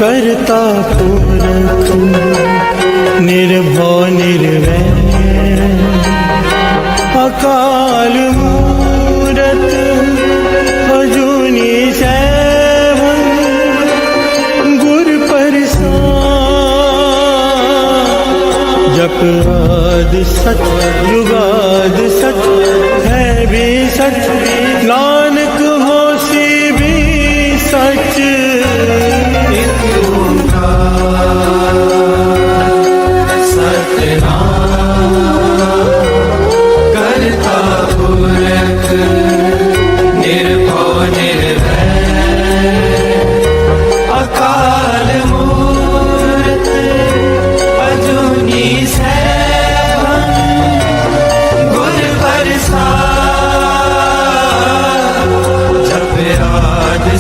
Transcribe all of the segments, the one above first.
करता पुरख निर्भव निर्वैर अकाल मूरत अजूनी सैभं गुर प्रसाद। जप आदि सच जुगाद सच है भी सच, नानक होसी भी सच।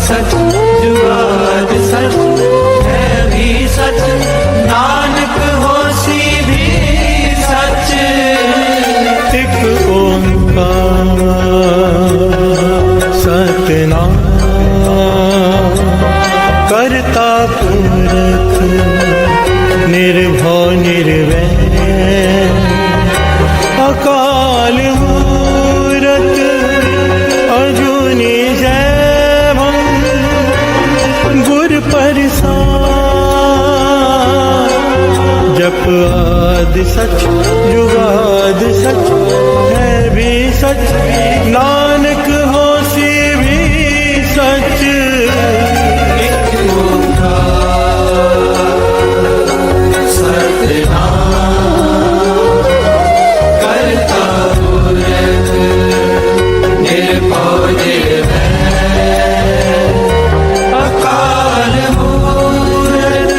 सच जुगाद सच है भी सच, नानक होसी भी सच। एक ओंकार सतनाम करता पुरख निर्भव निर्वैर अकाल मूरत अजूनी सैभं गुर प्रसाद। जप आदि सच जुगाद सच है भी सच, नानक होसी भी सच। एक ओंकार सतनाम करता पुरख निर्भव निर्वैर अकाल मूरत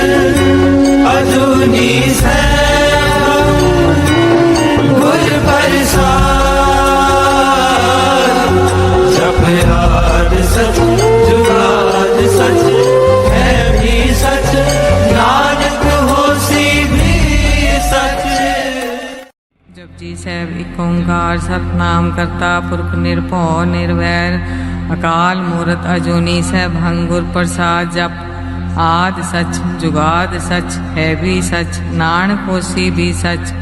अजूनी सैभं गुर प्रसाद। जप आदि सच जुगाद सच है भी सच, नानक होसी भी सच। जपजी ਸਾਹਿਬ ਏਕ ਓੰਕਾਰ ਸਤਿਨਾਮ ਕਰਤਾ ਪੁਰਖ ਨਿਰਭਉ ਨਿਰਵੈਰ ਅਕਾਲ ਮੂਰਤ ਅਜੂਨੀ ਸੈਭੰ ਗੁਰ ਪ੍ਰਸਾਦ। ਜਪ ਆਦਿ ਸਚ ਜੁਗਾਦ ਸਚ ਹੈ ਵੀ ਸਚ, ਨਾਨਕ ਹੋਸੀ ਵੀ ਸਚ।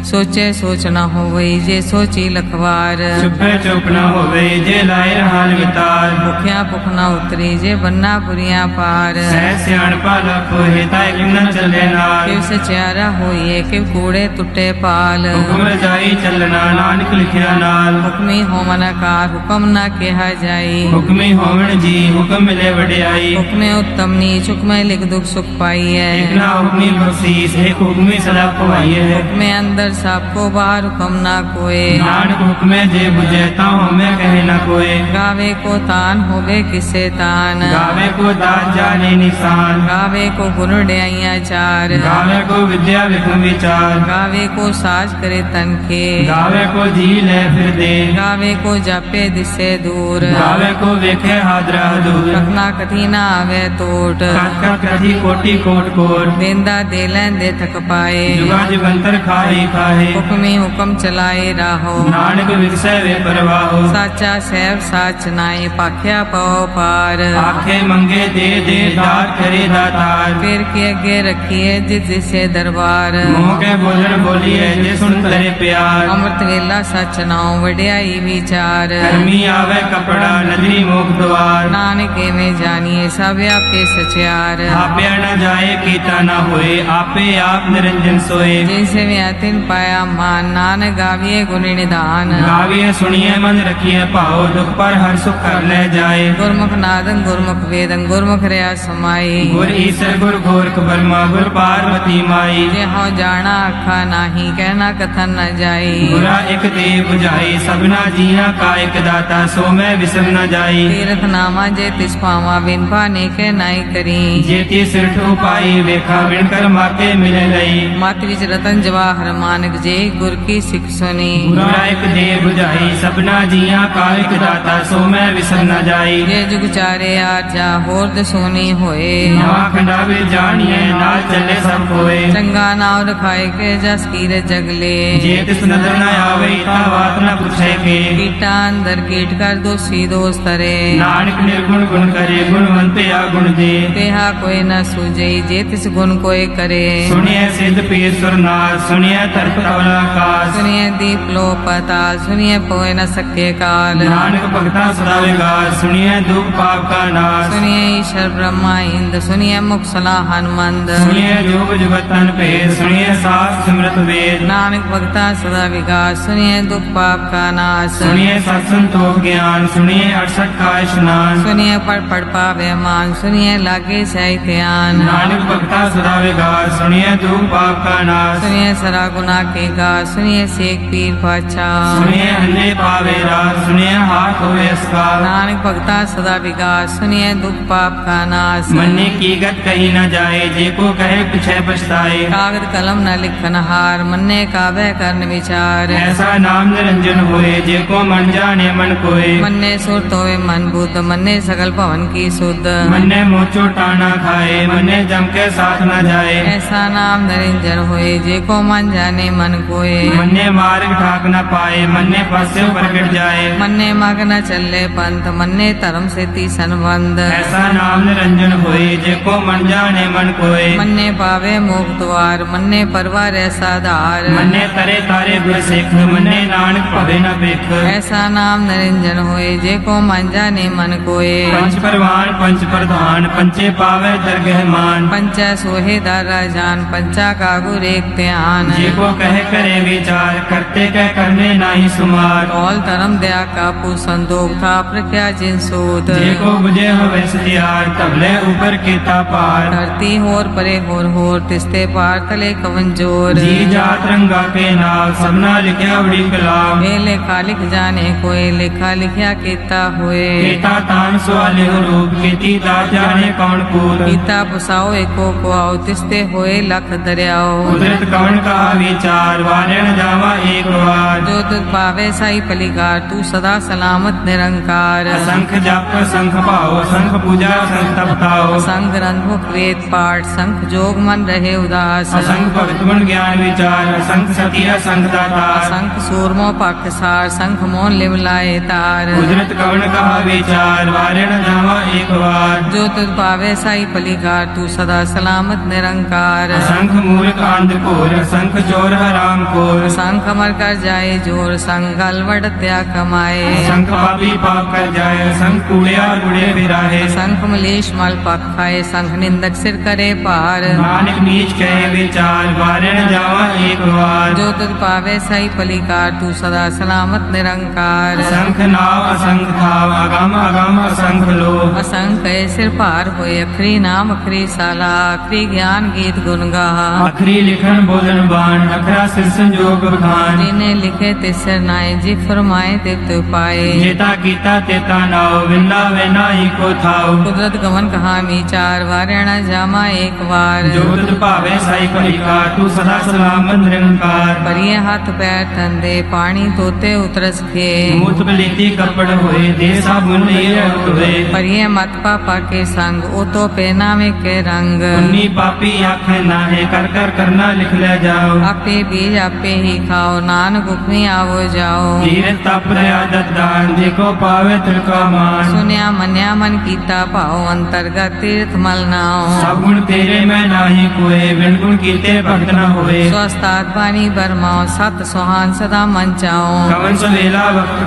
ਸੋਚੇ ਸੋਚ ਨਾ ਹੋਵਈ ਜੇ ਸੋਚੀ ਲਖਵਾਰ, ਚੁੱਪੇ ਚੁੱਪ ਨਾ ਹੋਵੇ ਜੇ ਲਾਏ ਰਹਾਨ ਵਿਤਾਰ। ਭੁਖਿਆ ਭੁਖ ਨਾ ਉਤਰੀ ਜੇ ਬੰਨਾ ਪੁਰੀਆਂ ਪਾਰ, ਸਹਿ ਸਿਆਣਪਾ ਲਖ ਹੋਏ ਤਾਂ ਇੱਕ ਨਾ ਚੱਲੇ ਨਾਲ। ਕਿਵ ਸਚਿਆਰਾ ਹੋਈਏ ਕਿਵ ਕੂੜੇ ਟੁੱਟੇ ਪਾਲ, ਹੁਕਮ ਰਜਾਈ ਚੱਲਣਾ ਨਾਨਕ ਲਿਖਿਆ ਨਾਲ। ਹੁਕਮੀ ਹੋਵਨ ਆਕਾਰ ਹੁਕਮ ਨਾ ਕਿਹਾ ਜਾਈ, ਹੁਕਮੀ ਹੋਵਣ ਜੀ ਹੁਕਮ ਮਿਲੇ ਵਡਿਆਈ। ਹੁਕਮੇ ਉੱਤਮ ਨੀਚ ਹੁਕਮੇ ਲਿਖ ਦੁਖ ਸੁਖ ਪਾਈਐ, ਇੱਕ ਨਾ ਹੁਕਮੀ ਬਖਸ਼ੀਸ ਇੱਕ ਹੁਕਮੀ ਸਦਾ ਪਵਾਈਏ। ਹੁਕਮੇ ਅੰਦਰ ਸਭ ਕੋ ਬਾਹਰ ਹੁਕਮ ਨਾ ਕੋਏ, ਨਾਨਕ ਹੁਕਮੇ ਜੇ ਬੁਝੇ ਤਾਂ ਹਉਮੈ ਕਹੇ ਨਾ ਕੋਏ। ਗਾਵੇ ਕੋ ਤਾਨ ਹੋਵੇ ਕਿਸੇ ਤਾਨ, ਗਾਵੇ ਕੋ ਦਾਤ ਜਾਣੇ ਨਿਸ਼ਾਨ। ਗਾਵੇ ਕੋ ਗੁਣ ਡਿਆਈਆਂ ਚਾਰ, ਗਾਵੇ ਕੋ ਵਿਦਿਆ ਵਿਖਮ ਵਿਚਾਰ। ਗਾਵੇ ਕੋ ਸਾਜ ਕਰੇ ਤਨ ਕੇ, ਗਾਵੇ ਕੋ ਜੀ ਲੈ ਫਿਰ ਦੇ। ਗਾਵੇ ਕੋ ਜਾਪੇ ਦਿਸੇ ਦੂਰ, ਗਾਵੇ ਕੋ ਵੇਖੇ ਹਾਦਰਾ ਦੂਰ। ਕਥਨਾ ਕਥੀ ਨਾ ਆਵੇ ਟੋਟ, ਕਥ ਕਥੀ ਕੋਟੀ ਕੋਟ ਕੋਟ। ਵੇਂਦਾ ਦੇ ਲੈਂਦੇ ਥਕ ਪਾਏ, ਜੁਗਾ ਜੁਗੰਤਰ ਖਾਹੀ ਖਾਹੇ। ਹੁਕਮੀ ਹੁਕਮ ਚਲਾਏ ਰਾਹੋ, ਨਾਨਕ ਵਿਗਸੈ ਵੇ ਪਰਵਾਹੋ। ਸਾਚਾ ਸਹਿਬ ਸਾਚ ਨਾਏ ਪਾਖਿਆ ਪਉ ਪਾਰ। ਆਖੇ ਮੰਗੇ ਦੇ ਦੇ ਦਾਤ ਕਰੇ ਦਾਤਾਰ। ਫਿਰ ਕੇ ਅੱਗੇ ਰੱਖੀਏ ਜਿਸ ਜਿਸੇ ਦਰਬਾਰ, ਮੂੰਹ ਕੇ ਬੋਲਣ ਬੋਲੀਏ ਜੇ ਸੁਣ ਤਰੇ ਪਿਆਰ। ਅੰਮ੍ਰਿਤ ਵੇਲਾ ਸਚ ਨਾਉ ਵਡਿਆਈ ਵਿਚਾਰ, ਕਰਮੀ ਆਵੇ ਕਪੜਾ ਨਦਰੀ ਮੁਖ ਦਵਾਰ। ਨਾਨਕ ਐਵੇਂ ਜਾਣੀਏ ਸਭ ਆਪੇ ਸਚਿਆਰ। ਆਪਿਆ ਨ ਜਾਏ ਕੀਤਾ ਨ ਹੋਏ ਆਪੇ ਆਪ ਨਿਰੰਜਨ ਸੋਏ। ਜੈਸੇ ਵਿਆ ਤਿਨ ਪਾਇਆ ਮਾਨ, ਨਾਨਕ ਗਾਵੀਏ ਗੁਣ ਨਿਧਾਨ। ਗਾਵੀਏ ਸੁਣੀਏ ਮਨ ਰਖੀਏ ਭਾਉ, ਦੁਖ ਪਰ ਹਰ ਸੁਖ ਕਰ ਲੈ ਜਾਏ। ਗੁਰਮੁਖ ਨਾਦੰ ਗੁਰਮੁਖ ਵੇਦੰ ਗੁਰਮੁਖ ਰਿਆ ਸਮਾਈ, ਗੁਰ ਈਸਰ ਗੁਰ ਗੋਰਖ ਬਰਮਾ ਗੁਰ ਪਾਰਵਤੀ ਮਾਈ। ਜੇ ਹਉ ਜਾਣਾ ਆਖਾ ਨਾਹੀ ਕਹਿਣਾ ਕਥਨ ਨ ਜਾਈ। ਗੁਰਾ ਇਕ ਦੇ 부ਝਾਈ ਸਭਨਾ ਜੀਆਂ ਕਾ ਇਕ ਦਾਤਾ, ਸੋ ਮੈਂ ਵਿਸਰ ਨ ਜਾਈ। ਤੀਰਥ ਨਾਮਾ ਜੇ ਤਿਸ ਪਾਵਾ ਬਿਨ ਪਾਨੇ ਕੇ ਨਾਈ ਕਰੀ, ਜੇ ਤੀ ਸਿਰਠ ਉਪਾਈ ਵੇਖਾ ਵਿਣ ਕਰ ਮਾਤੇ ਮਿਲੇ ਲਈ। ਮਤ ਵਿੱਚ ਰਤਨ ਜਵਾਹਰ ਪ੍ਰਮਾਨਿਕ ਜੇ ਗੁਰ ਕੀ ਸਿੱਖ ਸੁਣੀ ਗੁਰਾ ਇੱਕ ਦੇ 부ਝਾਈ ਸਭਨਾ ਜੀਆਂ ਕਾ ਇੱਕ ਦਾਤਾ ਸੋ ਮੈਂ ਵਿਸਰ ਨਾ ਜਾਈ ਜੇ ਜੁਗ ਚਾਰੇ ਆਰਜਾ ਹੋਰ ਦਸੋਨੀ ਹੋਏ ਨਵਾਂ ਖੰਡਾ ਵੇ ਜਾਣੀਏ ਨਾਲ ਚੱਲੇ ਸਭ ਕੋਏ ਚੰਗਾ ਨਾਮ ਰਖਾਏ ਕੇ ਜਸ ਕੀਰੇ ਜਗਲੇ ਜੇ ਤਿਸ ਨਦਰ ਨਾ ਆਵੇ ਤਾਂ ਬਾਤ ਨਾ ਪੁੱਛੇ ਕੇ ਕੀਟਾਂ ਅੰਦਰ ਕੀਟ ਕਰ ਦੋਸੀ ਦੋਸ ਤਰੇ ਨਾਨਕ ਨਿਰਗੁਣ ਗੁਣ ਕਰੇ ਗੁਣਵੰਤੇ ਆ ਗੁਣ ਦੇ तेहा कोई न सूझई जे तिस गुण कोई करे ਸੁਣਿਐ ਸਿੱਧ ਪੀਰ ਸੁਰਨਾਥ ਸੁਣਿਐ ਧਰਤ ਤਵਲ ਆਕਾਸ सुनिए दीप लो पताल सुनिए पोए न सके काल ਨਾਨਕ ਭਗਤਾ ਸਦਾ ਵਿਗਾਸ ਸੁਣਿਐ ਦੁਖ ਪਾਪ ਕਾ ਨਾਸ सुनिए ईश्वर ब्रह्मा इंद सुनिए मुख सलाह हनुमंद ਸੁਣਿਐ ਜੋਗ ਜੁਗਤ ਤਨ ਭੇਦ ਸੁਣਿਐ ਸਾਸ ਸਿਮਰਤ ਵੇਦ नानक भगता सदा विकास सुनिए दुख पाप का नाश ਸੁਣਿਐ ਸਤ ਸੰਤੋਖ ਗਿਆਨ ਸੁਣਿਐ 68 ਕਾ ਇਸ਼ਨਾਨ सुनिए पढ़ पावे मान सुनिए लागे सही ध्यान ਨਾਨਕ ਭਗਤਾ ਸਦਾ ਵਿਗਾਸ ਸੁਣਿਐ ਦੁਖ ਪਾਪ ਕਾ ਨਾਸ सुनिए सरा गुना के गा सुनिए सेक पीर पाछा ਸੁਣਿਐ ਅੰਨੇ ਪਾਵੇ ਰਾਸ ਸੁਣਿਐ ਹਾਥ ਹੋਏ ਅਸਕਾਲ नानक भगता सदा विकास सुनिए दुख पाप का नाश ਮੰਨੇ ਕੀ ਗਤ ਕਹੀ ਨਾ ਜਾਏ ਜੇ ਕੋ ਕਹੇ ਪਿਛੈ ਪਛਤਾਏ कागद कलम न लिखन हार मन्ने काबे करन विचार ਐਸਾ ਨਾਮ ਨਿਰੰਜਨ ਹੋਏ ਜੇ ਕੋ ਮਨ ਜਾਣੇ ਮਨ ਕੋਏ मन्ने सुरत होवे मन बुद्ध मन्ने सकल भवन की सुध ਮੰਨੇ ਮੋਚੋ ਟਾਣਾ ਖਾਏ ਮੰਨੇ ਜਮ ਕੇ ਸਾਥ ਨਾ ਜਾਏ ऐसा नाम निरंजन होए जे को मन जाने मन कोए ਮੰਨੇ ਮਾਰਗ ਠਾਕ ਨਾ ਪਾਏ ਮੰਨੇ ਪਾਸਿਓ ਪ੍ਰਗਟ ਜਾਏ मन्ने मग न चले पंथ मन्ने धर्म से ती संबंध ਐਸਾ ਨਾਮ ਨਿਰੰਜਨ ਹੋਏ ਜੇ ਕੋ ਮਨ ਜਾਣੇ ਮਨ ਕੋਏ मन्ने पावे मोक्ष द्वार मन्ने परवार ऐसा धार ਮੰਨੇ ਤਰੇ ਤਾਰੇ ਗੁਰ ਸਿੱਖ ਮੰਨੇ ਨਾਨਕ ਭਵੇ ਨਾ ਵੇਖ ऐसा नाम निरंजन होए जे को मन जाने मन कोए ਪੰਚ ਪਰਵਾਨ ਪੰਚ ਪ੍ਰਧਾਨ ਪੰਚੇ ਪਾਵੇ ਦਰਗਹਿ ਮਾਨ पंचा सोहे दारा जान पंचा का गुर एक ध्यान ਜੇ ਕੋ ਕਹੇ ਕਰੇ ਵਿਚਾਰ ਕਰਤੇ ਕਹਿ ਕਰਨੇ ਨਾਹੀ ਸੁਮਾਰ कौल धर्म दया का संदोख था प्रख्या जिन सूत ਜੇ ਕੋ ਬੁਝੇ ਹੋਵੇ ਸਤਿਆਰ ਤਬਲੇ ਉਪਰ ਕੀਤਾ ਪਾਰ धरती होर परे होर तिस्ते पार तले कवन जोर ਜੀ ਜਾਤ ਰੰਗਾ ਕੇ ਨਾਮ ਸਭਨਾ ਲਿਖਿਆ ਬੜੀ ਕਲਾਮ ए लेखा लिख जाने कोई लेखा लिखिया केता होए ਕੀਤਾ ਤਾਨ ਸਵਾਲੇ ਰੂਪ ਕੀਤੀ ਦਾ ਜਾਣੇ ਕੌਣ ਕੂਤ गीता पुसाओ एको को आओ तिस्ते होए लख दरियाओ ਕੁਦਰਤ ਕਵਣ ਕਾ ਵਿਚਾਰ ਵਾਰਣ ਜਾਵਾ ਏਕ ਵਾਰ जो तुझ पावे साई पलिकार तू सदा सलामत निरंकार असंख जप संख भाव संख पूजा संख तपताओ संग ग्रंथ मुख वेद पाठ संख जोग मन रहे उदास असंख भगत गुण ज्ञान विचार असंख सती असंख दाता संख सूरमो पख सार संख मोन लिव लाए तार कुदरत कवण कहा विचार वारण जावा एक बार जो तुझ पावे साई पलिकार तू सदा सलामत निरंकार असंख मूर्ख अंधकोर असंख चोर हराम कोर संख अमर कर जाए जोर संग अलवट त्याग कमाए असंख पापी पाप कर जाए असंख कूड़िया गुड़े विराहे संख मलेश मल पख खाए संख निंदक सिर करे पार नानक नीच कहे विचार वारण जावा एक बार जो तुझ पावे सही पलिकार तू सदा सलामत निरंकार असंख नाव असंख थाव अगम अगम असंख लो असंख सिर पार होए अखरी नाम अखरी साला अखरी ज्ञान गीत गुण गाहा अखरी लिखन बोलन बाण अखरा सिर संजोग बखान जिन्हें लिखे तिसर नाए जी फरमाए तिप्त पाए जेता कीता तेता नाव विंदा वे नाई को थाव कुदरत गमन कहा विचार वारणा जामा एक बार जो तुझ भावे साई कलिका तू सदा सलामत निरंकार परिये हाथ पैर ठंडे पानी तोते उतरस खे मूत बलीती कपड़ होए दे साबुन ये हुए परिये मत पापा के संग ओ तो पहनावे के रंग उन्नी पापी आँख नाहे कर कर करना लिख ले जाओ आपे बीज आपे ही खाओ नानक हुक्मी आवो जाओ धीरे तप आदत दान देखो पावे तिलका मान सुनिया मन्या मन कीता पाओ अंतर्गत तीर्थ मल नाओ सब गुण तेरे में नाही कोए बिन गुण कीते भक्त न होए स्वस्थात बानी बरमाओ सत सुहान सदा मन चाओ कवन सवेला वक्त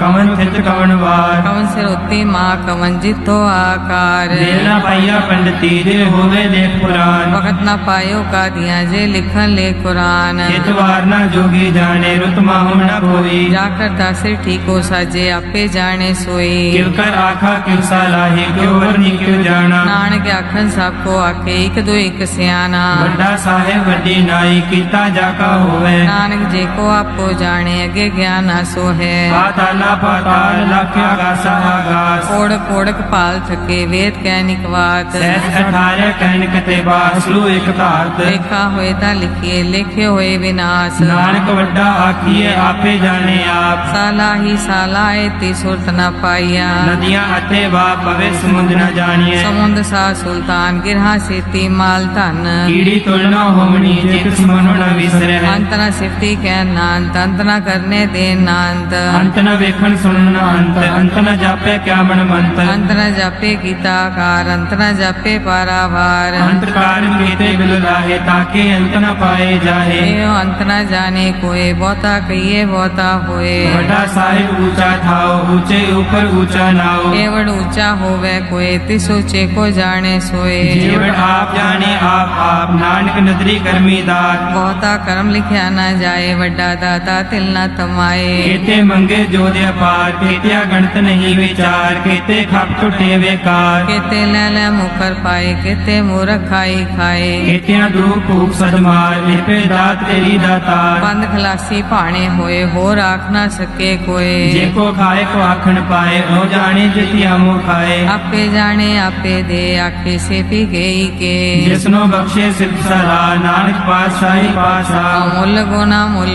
कवन थित कवन वार कवन सिर उत्ती माँ कवन जितो आकार देना पाइया पंडिती दे होवे लेख पुराण वक्त न पायो का दिया जे लिखन ले कुरान चित वार न जोगी जाने रुत ताहु न कोई। जा करता सिर ठीको साजे आपे जाने सोई। किव कर आखा किव सलाही क्यों वरनी क्यों जाना। नानक आखन सबको आखे एक दो एक सियाना। वड्डा साहेब वड्डी नाई कीता जाका होवे। नानक जे को आपो जाने अगे ज्ञान आसो है। पाताला पाताल लख आगासा आगास। ओढ़क ओढ़क पाल थके वेद कैनिक वात। सहज 18 कहन कते बासलू एक धारत। लिखा होए ता लिखिए लिखे होए विनाश। नानक वड्डा आखिए आपे जाने आप। साला ही साला ती सुरत न पाइया। नदियां अते वा पवे समुद्र न जानिए। समुंद सा सुल्तान गिरहा सेती माल धन। कीड़ी तुलना होमनी जित समनो न विसरे। अंत न सिफती कह नांत अंत न करने दे नांत। अंत न वेखन सुनन अंत अंत न जापे क्या मन मंत। अंत न जापे गीता कार अंत न जापे पारावार। अंत कारण कीते बिल लाहे ताके अंत न पाए जाहे। एयो अंत न जाने कोई बहुता कहिए बहुता होए। वड्डा साहिब ऊंचा थाओ ऊंचे ऊपर ऊंचा नाओ। केवड़ ऊंचा होवे कोई तिस ऊंचे को जाने सोए। जीवड़ आप जाने आप नानक नदरी कर्मी दात। बहुता कर्म लिखया न जाए वड्डा दाता तिल न तमाए। केते मंगे जो दे पार केतिया गणत नहीं विचार। केते खप टुटे बेकार। केते ले मुकर पाए केते मूर्ख खाई खाए। केतिया दूर भूख सदमार लिपे दात तेरी दातार। बंद खलासी भाणे होए होर आख न सके कोई। जेको खाए को आखन पाए ओ जाने जितिया मुँह खाए। आपे जाने आपे दे आखे से पी गई के। जिसनो बख्शे सिद्ध सला नानक पातशाही पासा। मुल गुना मुल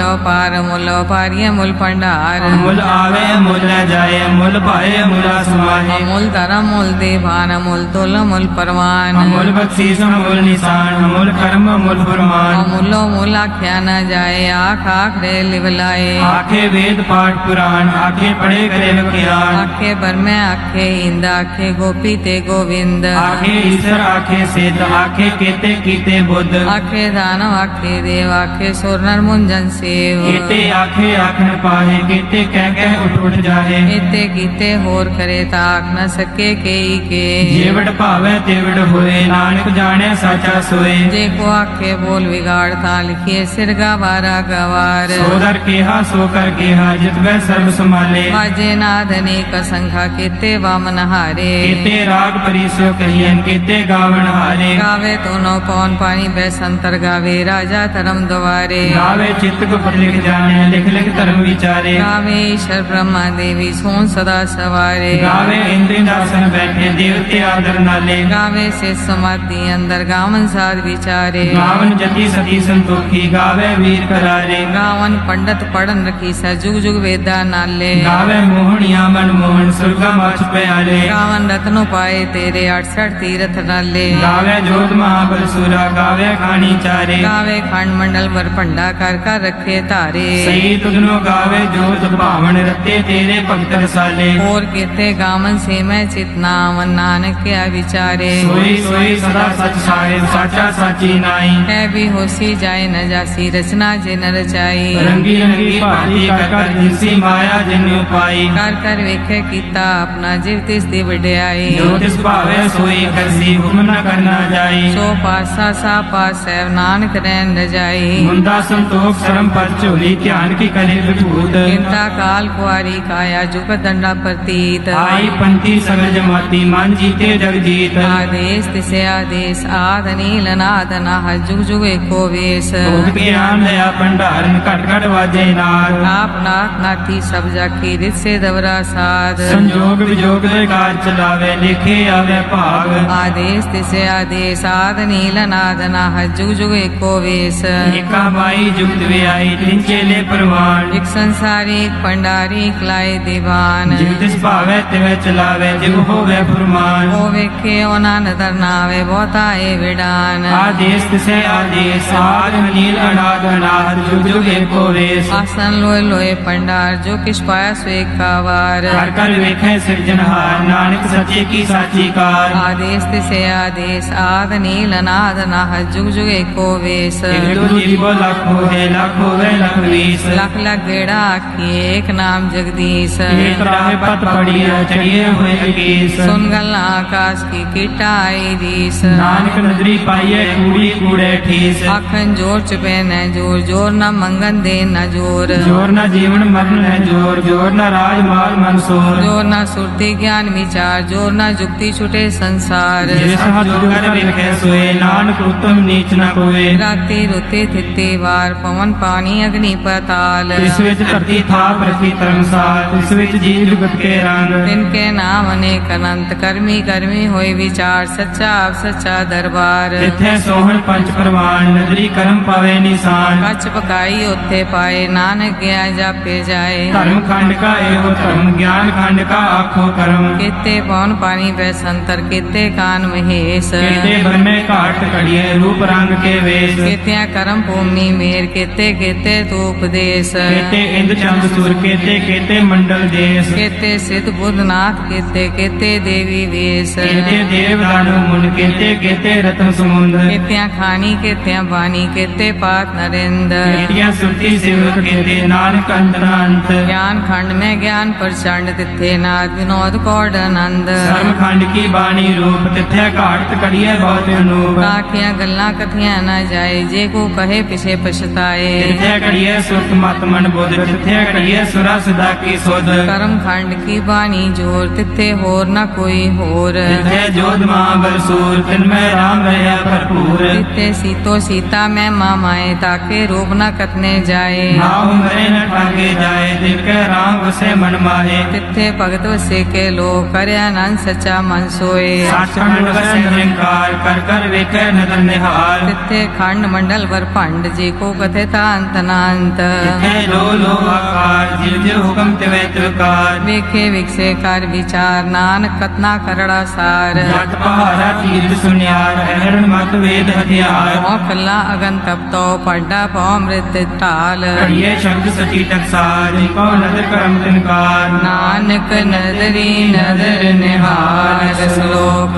पारिय मुल भंडार। मुल आवे मुल न जाए मुल पाए मुला समाहे। अमूल धर्म मूल देवान अमूल तुल अमूल परवान। अमूल बख्शीस अमूल निशान अमूल कर्म अमूल फरमान। अमूलो मूल आख्या न जाए आख आख रे लिवलाए। आखे वेद पाठ पुराण आखे पढ़े करे ज्ञान। आखे बरमे आखे इंद आखे गोपी ते गोविंद। आखे ईश्वर आखे सिद्ध आखे केते कीते बुद्ध। आखे दानव आखे देव आखे सुर नर मुंजन सेव। केते आखे आखन पाहे केते कह उठ जाहे। एते कीते होर करे ताक न सके केई के। जेवड़ भावे तेवड़ होए नानक जाने साचा सोए। जे को आखे बोल बिगाड़ ता लिखिए सिर गवारा गवार। सोदर केहा सो कर केहा जित वह सर्व संभाले। बाजे नाद अनेक संखा केते वामन हारे। केते राग परिसो कहियन केते गावन हारे। गावे दोनों पौन पानी बैसंतर गावे राजा धर्म द्वारे। गावे चित्त को लिख जाने लिख लिख धर्म विचारे। गावे ईश्वर ब्रह्मा देवी सोन सदा सवारे। गावे इंद्र दासन बैठे देवते आदर नाले। गावे से समाधि अंदर गावन साध विचारे। गावन जति सती संतोखी गावे वीर करारे। गावन पंडित पढ़न रखी सा जुग जुग वेदा नाले। गावे मोहनिया मन मोहन सुरगा मच प्याले। गावन रत्नो पाए तेरे 68 तीरथ नाले। गावे जोत महाबल सुरा गावे खानी चारे। गावे खंड मंडल वर पंडा कर रखे तारे। सही तुझनो गावे जोत भावन रते तेरे भक्त रसाले। और केते गावन से मैं चितना वन नानक क्या विचारे। सोई सोई सदा सच साहिब साचा साची नाई। है भी होसी जाए न जासी रचना जे न रचाई। रंगी रंगी भांति कर जिसी माया जिन पाई। कर वेखे कीता अपना जीव तिस दी वड्याई। जो तिस भावे सोई करसी हुक्म न करना जाई। सो पासा सा पास है नानक रैन रजाई। मुंदा संतोख शरम पर झोली ध्यान की करे विभूत। चिंता काल कुआरी काया जुग दंडा प्रतीत। आई पंथी सगल जमाती मान जीते जग जीत। आदेश तिसे आदेश आद नील नाद नाह जुग जुग एको वेश। भोग ज्ञान दया भंडारन कट कट वाजे नाद। आप नाथ नाथी सब जाकी रित से दवरा साध। संजोग विजोग दे कार चलावे लिखे आवे भाग। आदेश तिसे आदेश आद नील नाद नाह जुग जुग एको वेश। एका बाई जुगत वे आई तिन चेले परवान। एक संसारी एक पंडारी एक लाए दीवान। जिव तिस भावे तिवे चलावे जिव होवे फुरमान। ओ वेखे ओ नदर नावे बहुता ए विडान। आदेश तिसे आदेश आद नील अनाद अनाद जुग जुग एको वेश। आसन लोए लोए पंडार जो किस पाया स्वे कावार। कर कर वेखे सिरजनहार नानक सच्चे की साची कार। आदेश तिसे आदेश आद नील अनाद नाह जुग जुग एको वेश। एक दो जीवो लख होवे लख होवे लख वीस। लख लख गेड़ा आखी एक नाम जगदीश। एक राह पत पड़िया चढ़िए हुए अकीस। सुन गल आकाश की कीटा आई दीस। नानक नदरी पाइये कूड़ी कूड़े ठीस। आखन जोर चुपे न जोर जोर न मंगन दे न जोर जोर न जीवन मरण है जोर, जोर न राज माल मनसोर। जोर न सुरती ज्ञान विचार, जोर न जुक्ति छुटे संसार। जिस हाथ जोगर विखे सोए, नानक उत्तम नीच न कोए। राति रुते थिते वार, पवन पानी अग्नि पताल। इस विच धरती थाप रखी धर्मसाल, इस विच जीव जुगत के रंग। तिनके नाम अनेक अनंत, करमी करमी होए विचार, सच्चा आप सच्चा दरबार। इत्थे सोहन पंच प्रवान, नदरी कर्म पावे निशान। कच पकाई उत्थे पाए, नानक गया जापे जाए। धर्म खंड का एहो धर्म, ज्ञान खंड का आखो कर्म। केते पवन पानी बैसंतर, केते कान महेश। केते ब्रह्मे घाट कड़िए, रूप रंग के वेश। केत्या करम भूमि मेर, केते केते तो उपदेश। केते इंद्र चंद सुर, केते केते मंडल देश। केते सिद्ध बुद्धनाथ, केते केते देवी वेश। केते देव दानु मुन, केते केते रत्न समुंद। केत्या खानी केत्या बानी, केते पात नरेंद्र। केतिया सुरती सिवत, केते नानक अंतरांत। ज्ञान खंड में ज्ञान प्रचंड, तिथे नाद विनोद कौड आनंद। धर्म खंड की बाणी रूप, तिथे घाट कड़िए बहुत अनूप। काखिया गल्ला कथिया न जाए, जे को कहे पिछे पछताए। तिथे कड़िए सुरत मत मन बुध, तिथे कड़िए सुरा सदा की सुध। कर्म खंड की बानी जोर, तिथे होर न कोई होर। तिथे जोध महाबल सूर, तिनमें राम रहे भरपूर। तिथे सीतो सीता में मामाए, ताके रूप न कतने जाए। नाव मरे न ठाके जाए, तिनके राम वसे मन माहे। तिथे भगत वसे के लो, करे आनंद सच्चा मन सोए। सचखंड वसे निरंकार, कर कर वेखे नदर निहार। तिथे खंड मंडल वर पंड, जे को कथे ता अंत नांत। तिथे लो आकार, जिव जिव हुक्म तिवे तिवकार। वेखे विकसे कर विचार, नानक कतना करड़ा सार। जट पहाड़ा तीर्थ सुनियार, अहरण मत वेद हथियार। मोकला अगन तप तो पड्डा पाओ मृत टाल। कड़िए शब्द सची टकसार, जिको नदर करम तिनकार। नानक नदरी नदर निहार, श्लोक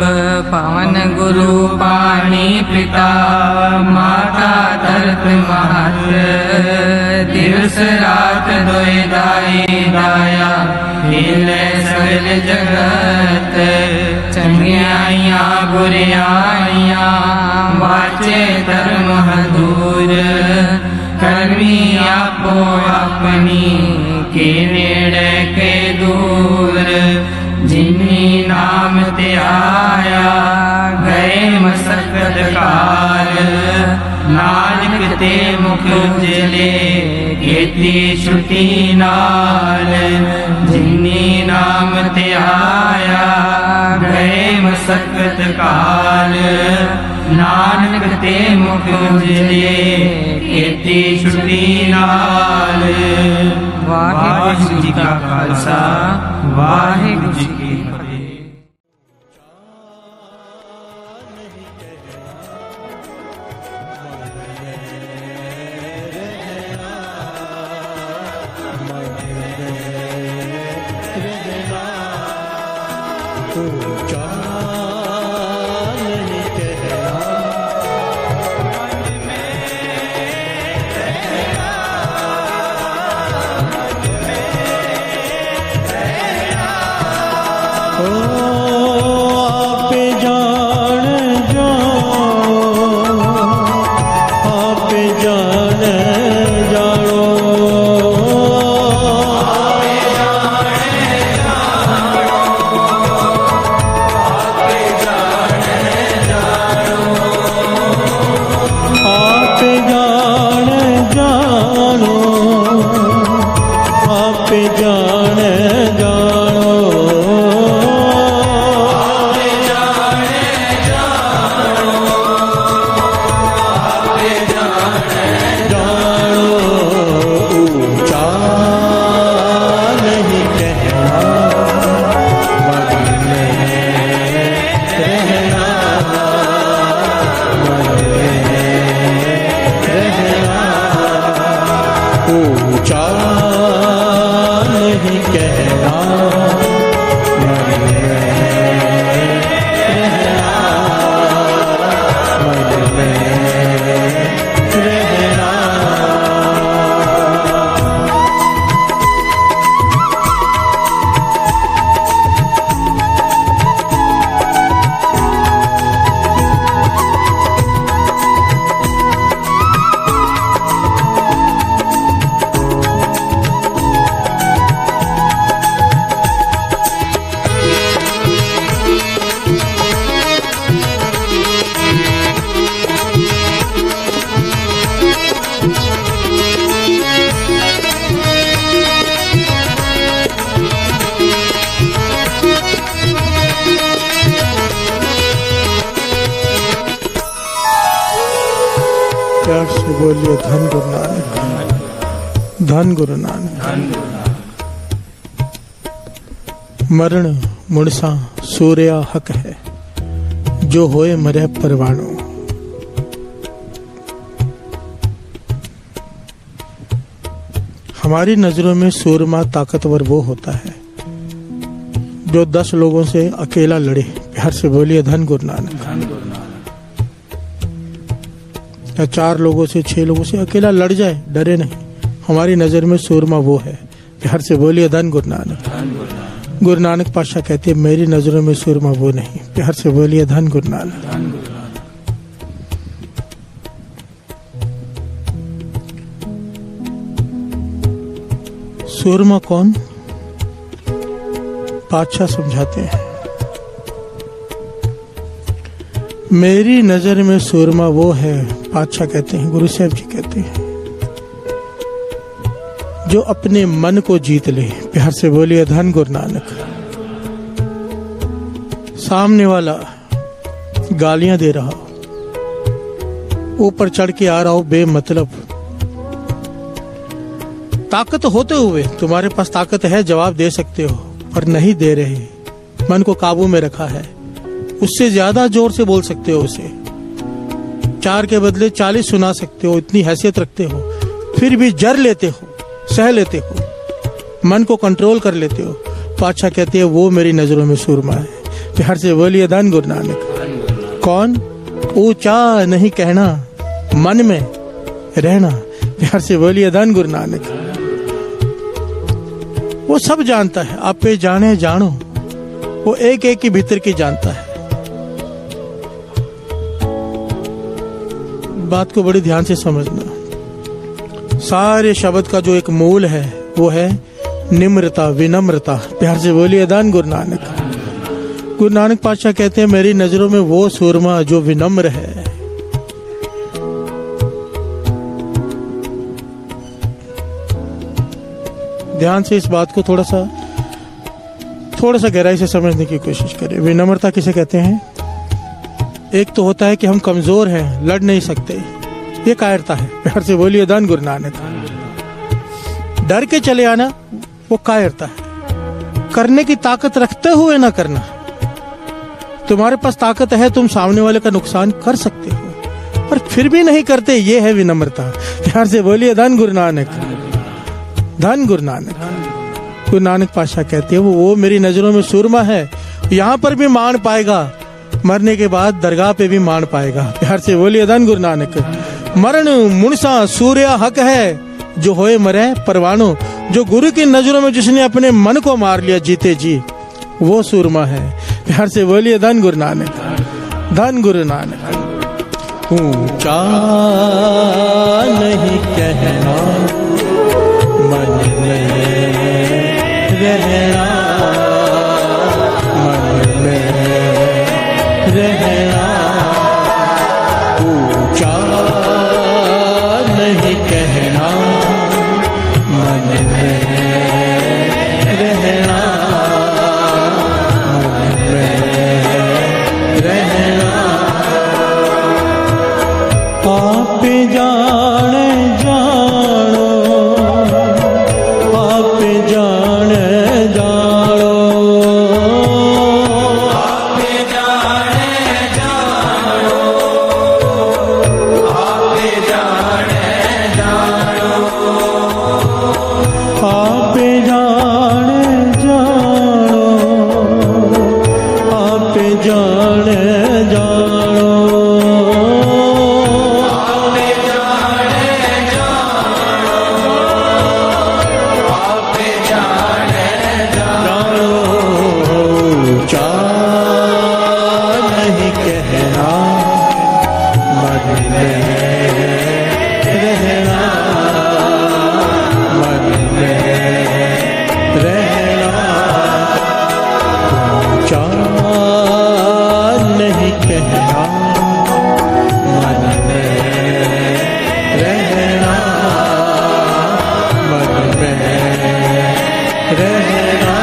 पवन गुरु पानी पिता, माता धरत महत। दिवस रात दोए दाई दाया, हिले सगल जगत। चंगियाइया बुरियाइया, वाचे धर्म हदूर। करमी आपो अपनी, के नेड़े के दूर। जिन्नी नाम ते आया, गए मसकत काल। नानक ते मुख उजले, केती छुटी नाल। जिन्नी नाम ते आया, गए मसकत काल। नानक ते मुख उजले, केती छुटी नाल। वाहिगुरु जी का खालसा, वाहिगुरु जी की फतेह। ऊंचा नहीं कहना, ओ आप जान जाओ, आप जान जाओ। आप जान जानो, आप जान जानो। जानो ऊंचा नहीं कहना, मन में रहना, मन में ऊंचा नहीं से बोलिए धन गुरु नानक, धन गुरु नानक। मरण मुणसा सूर्या हक है, जो होए मरे परवाणो। हमारी नजरों में सूरमा ताकतवर वो होता है जो 10 लोगों से अकेला लड़े। प्यार से बोलिए धन गुरु नानक। या 4 लोगों से 6 लोगों से अकेला लड़ जाए, डरे नहीं। हमारी नजर में सूरमा वो है। प्यार से बोलिए धन गुरु नानक। गुरु नानक पातशाह कहते हैं मेरी नजरों में सूरमा वो नहीं। प्यार से बोलिए धन गुरु नानक। सूरमा कौन? पातशाह समझाते हैं मेरी नजर में सूरमा वो है, पातशाह कहते हैं, गुरु साहब जी कहते हैं, जो अपने मन को जीत ले। प्यार से बोलिए धन गुरु नानक। सामने वाला गालियां दे रहा हो, ऊपर चढ़ के आ रहा हो बेमतलब, ताकत होते हुए तुम्हारे पास ताकत है, जवाब दे सकते हो, पर नहीं दे रहे, मन को काबू में रखा है, उससे ज्यादा जोर से बोल सकते हो उसे, 4 के बदले 40 सुना सकते हो, इतनी हैसियत रखते हो, फिर भी जर लेते हो, सह लेते हो, मन को कंट्रोल कर लेते हो। पातशाह कहते हैं वो मेरी नजरों में सूरमा है। प्यार से बोलिए धन गुरु नानक। कौन? ऊंचा नहीं कहना, मन में रहना। प्यार से बोलिए धन गुरु नानक। वो सब जानता है, आप पे जाने जानो, वो एक एक की भीतर की जानता है। बात को बड़ी ध्यान से समझना। सारे शब्द का जो एक मूल है वो है निम्रता, विनम्रता। प्यार से बोलिए धन गुरु नानक। गुरु नानक पातशाह कहते हैं मेरी नजरों में वो सूरमा जो विनम्र है। ध्यान से इस बात को थोड़ा सा गहराई से समझने की कोशिश करें। विनम्रता किसे कहते हैं? एक तो होता है कि हम कमजोर हैं, लड़ नहीं सकते, ये कायरता है। प्यार से बोलिए धन गुरु नानक। डर के चले आना वो कायरता है। करने की ताकत रखते हुए ना करना। तुम्हारे पास ताकत है, तुम सामने वाले का नुकसान कर सकते हो, पर फिर भी नहीं करते, ये है विनम्रता। प्यार से बोलिए धन गुरु नानक, धन गुरु नानक। गुरु नानक पातशाह कहते हैं वो मेरी नजरों में सूरमा है। यहाँ पर भी मान पाएगा, मरने के बाद दरगाह पे भी मान पाएगा। प्यार से बोलिए धन गुरु नानक। मरण मुनसा सूर्या हक है, जो होए मरे परवानो। जो गुरु की नजरों में जिसने अपने मन को मार लिया जीते जी, वो सूरमा है। प्यार से बोलिए धन गुरु नानक, धन गुरु नानक। ऊंचा नहीं कहना, मन में रहना, मन में रहना। ऊंचा नहीं कहना, मन में रहना, मन में रहना। आप जाने जानो, आप जाने जानो, आप जाने जानो, आप जाने जानो, आप जाने जानो, आप जाने जानो। ऊंचा नहीं कहना, मन में रहना, मन में रहना। ऊंचा नहीं कहना, मन में रहना, मन में रहना।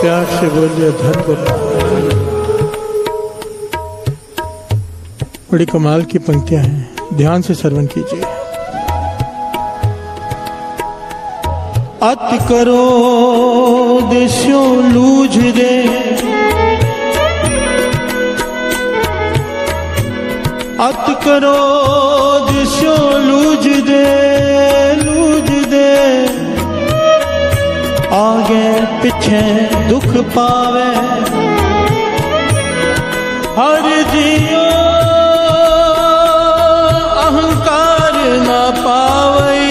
प्यार से बोलिए धन गुरु नानक। बड़ी कमाल की पंक्तियां हैं, ध्यान से श्रवण कीजिए। अति करो देस्यो लूझ दे, अति करो देस्यो लूझ दे, लूझ दे, आगे पीछे दुख पावे, हर जियो अहंकार न पावई,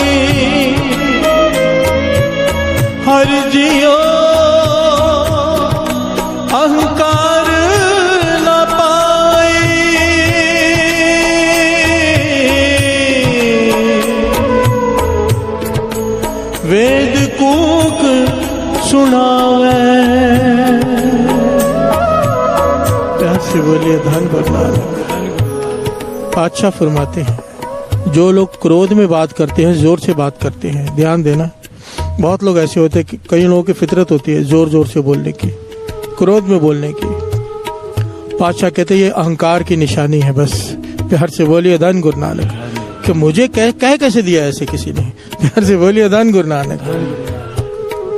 हर जियो अहंकार न पावई। वेद कूक सुनावे, प्यार से बोलिए धन गुरु नानक। पातशाह फरमाते हैं, जो लोग क्रोध में बात करते हैं, जोर से बात करते हैं, ध्यान देना, बहुत लोग ऐसे होते हैं कि कई लोगों की फितरत होती है जोर जोर से बोलने की, क्रोध में बोलने की। पातशाह कहते हैं ये अहंकार की निशानी है। बस प्यार से बोलिए धन गुरु नानक। कि मुझे कह कैसे दिया ऐसे किसी ने, प्यार से बोलिए धन गुरु नानक।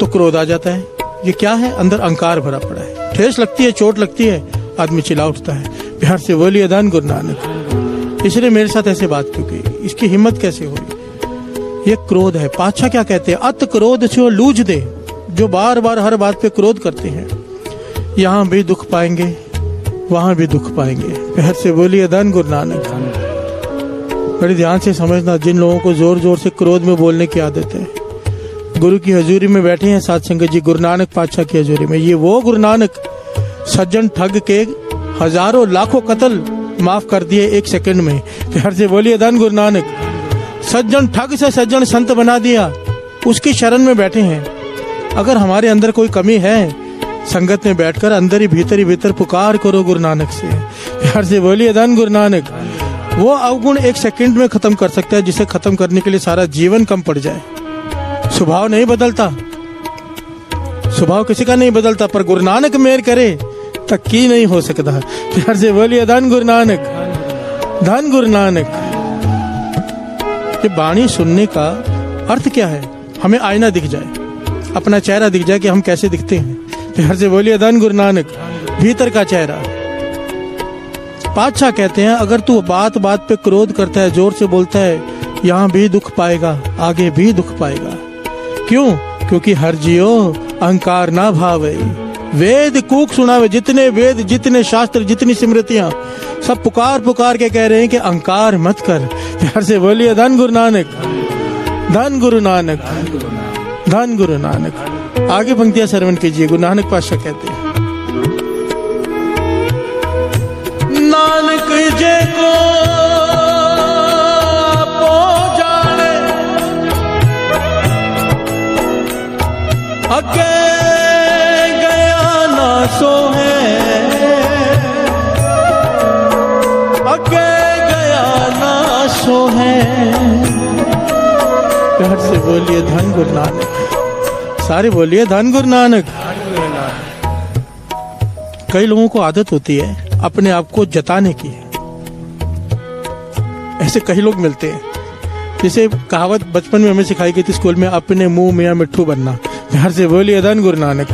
तो क्रोध आ जाता है। ये क्या है? अंदर अहंकार भरा पड़ा है, ठेस लगती है, चोट लगती है, आदमी चिल्ला उठता है। प्यार से बोलिए धन गुरु नानक। इसने मेरे साथ ऐसे बात क्यों की, इसकी हिम्मत कैसे हुई? ये क्रोध है। पातशाह क्या कहते हैं? अत क्रोध से लूझ दे। जो बार बार हर बात पे क्रोध करते हैं, यहाँ भी दुख पाएंगे, वहां भी दुख पाएंगे। प्यार से बोलिए धन गुरु नानक। बड़ी ध्यान से समझना, जिन लोगों को जोर जोर से क्रोध में बोलने की आदत है, गुरु की हजूरी में बैठे हैं साथ संगत जी, गुरु नानक पातशाह की हजूरी में, ये वो गुरु नानक सज्जन ठग के हजारों लाखों कत्ल माफ कर दिए एक सेकंड में। प्यार से बोलिए धन गुरु नानक। सज्जन ठग से सज्जन संत बना दिया, उसकी शरण में बैठे हैं। अगर हमारे अंदर कोई कमी है, संगत में बैठकर अंदर ही भीतर पुकार करो गुरु नानक से। प्यार से बोलिए धन गुरु नानक। वो अवगुण एक सेकंड में खत्म कर सकता है, जिसे खत्म करने के लिए सारा जीवन कम पड़ जाए। स्वभाव नहीं बदलता, स्वभाव किसी का नहीं बदलता, पर गुरु नानक मेहर करे तक की नहीं हो सकता। प्यार से बोलिए धन गुरु नानक, धन गुरु नानक। ये वाणी सुनने का अर्थ क्या है? हमें आईना दिख जाए, अपना चेहरा दिख जाए कि हम कैसे दिखते हैं। प्यार से बोलिए धन गुरु नानक। भीतर का चेहरा। पातशाह कहते हैं, अगर तू बात बात पे क्रोध करता है, जोर से बोलता है, यहाँ भी दुख पाएगा, आगे भी दुख पाएगा। क्यों? क्योंकि हर जियो अहंकार ना भावे। वेद कूक सुनावे। जितने वेद, जितने शास्त्र, जितनी स्मृतियां, सब पुकार पुकार के कह रहे हैं कि अहंकार मत कर। प्यार से बोलिए धन गुरु नानक, धन गुरु नानक, धन गुरु नानक। आगे पंक्तियां श्रवण कीजिए। गुरु नानक पातशाह कहते हैं, नानक जे को आपो जाने, अगे गया ना सो है, अगे गया ना सो है। प्यार से बोलिए धन गुरु नानक। सारे बोलिए धन गुरु नानक। कई लोगों को आदत होती है अपने आप को जताने की। ऐसे कई लोग मिलते हैं, जैसे कहावत बचपन में हमें सिखाई गई थी स्कूल में, अपने मुंह में मिट्ठू बनना। प्यार से बोलिए धन गुरु नानक।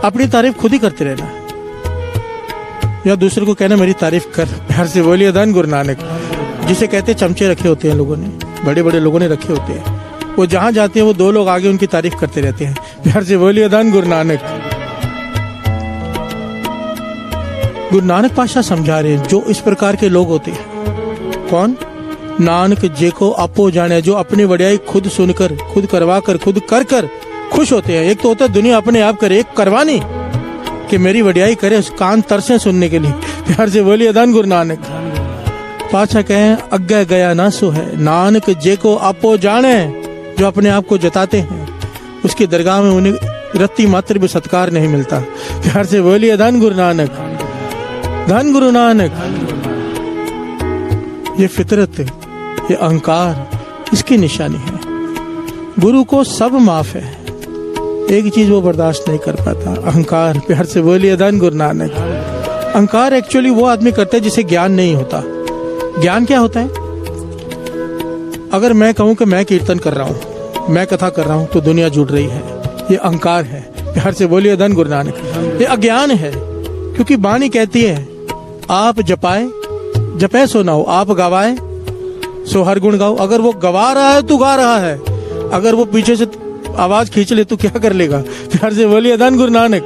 अपनी तारीफ खुद ही करते रहना, या दूसरे को कहना मेरी तारीफ कर। प्यार से बोलिए धन गुरु नानक। जिसे कहते चमचे रखे होते हैं लोगों ने, बड़े बड़े लोगों ने रखे होते हैं, वो जहां जाते हैं वो दो लोग आगे उनकी तारीफ करते रहते हैं। प्यार से बोलिए धन गुरु नानक। गुरु नानक पातशाह समझा रहे हैं, जो इस प्रकार के लोग होते हैं। कौन? नानक जे को आपो जाने, जो अपनी वड्याई खुद सुनकर, खुद करवा कर, खुद कर कर खुश होते हैं। एक तो होता है दुनिया अपने आप करे, एक करवानी कि मेरी वड्याई करे, उस कान तरसे सुनने के लिए। प्यार से बोलिए धन गुरु नानक। पातशाह कहें, अग्गे गया ना सो है। नानक जे को आपो जाने, जो अपने आप को जताते हैं, उसकी दरगाह में उन्हें रत्ती मात्र भी सत्कार नहीं मिलता। प्यार से बोलिए धन गुरु नानक, धन गुरु नानक। ये फितरत, ये अहंकार, इसकी निशानी है। गुरु को सब माफ है, एक चीज वो बर्दाश्त नहीं कर पाता, अहंकार। प्यार से बोलिए धन गुरु नानक। अहंकार एक्चुअली वो आदमी करता है जिसे ज्ञान नहीं होता। ज्ञान क्या होता है? अगर मैं कहूं कि मैं कीर्तन कर रहा हूं, मैं कथा कर रहा हूं, तो दुनिया जुड़ रही है, ये अहंकार है। प्यार से बोलिए धन गुरु नानक। ये अज्ञान है, क्योंकि वाणी कहती है आप जपाए जपे सो ना हो, आप गवाए सो हर गुण गाओ। अगर वो गवा रहा है तू गा रहा है, अगर वो पीछे से आवाज खींच ले तो क्या कर लेगा? प्यार से बोलिए धन गुरु नानक।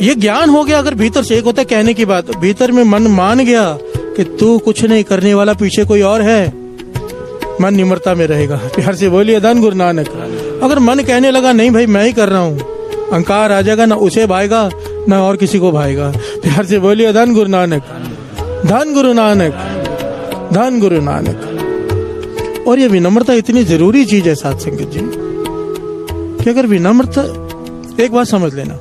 ये ज्ञान हो गया। अगर भीतर से, एक होता है कहने की बात, भीतर में मन मान गया कि तू कुछ नहीं करने वाला, पीछे कोई और है, मन निम्रता में रहेगा। प्यार से बोलिए धन गुरु नानक। अगर मन कहने लगा नहीं भाई मैं ही कर रहा हूं, अहंकार आ जाएगा, ना उसे भाएगा ना और किसी को भाएगा। प्यार से बोलिए धन गुरु नानक, धन गुरु नानक, धन गुरु नानक। और ये विनम्रता इतनी जरूरी चीज है साथ संगत जी, कि अगर विनम्रता, एक बात समझ लेना,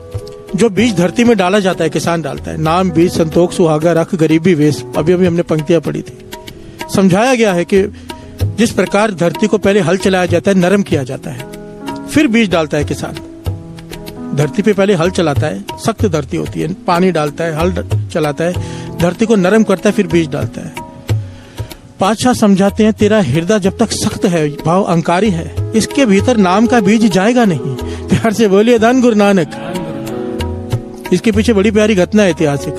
जो बीज धरती में डाला जाता है, किसान डालता है, नाम बीज संतोष सुहागा रख गरीबी वेश, अभी अभी हमने पंक्तियां पढ़ी थी। समझाया गया है कि जिस प्रकार धरती को पहले हल चलाया जाता है, नरम किया जाता है, फिर बीज डालता है किसान। धरती पे पहले हल चलाता है, सख्त धरती होती है, पानी डालता है, हल चलाता है, धरती को नरम करता है, फिर बीज डालता है। पातशाह समझाते हैं तेरा हृदय जब तक सख्त है, भाव अहंकारी है, इसके भीतर नाम का बीज जाएगा नहीं। प्यार से बोलिए धन गुरु नानक। इसके पीछे बड़ी प्यारी घटना है ऐतिहासिक,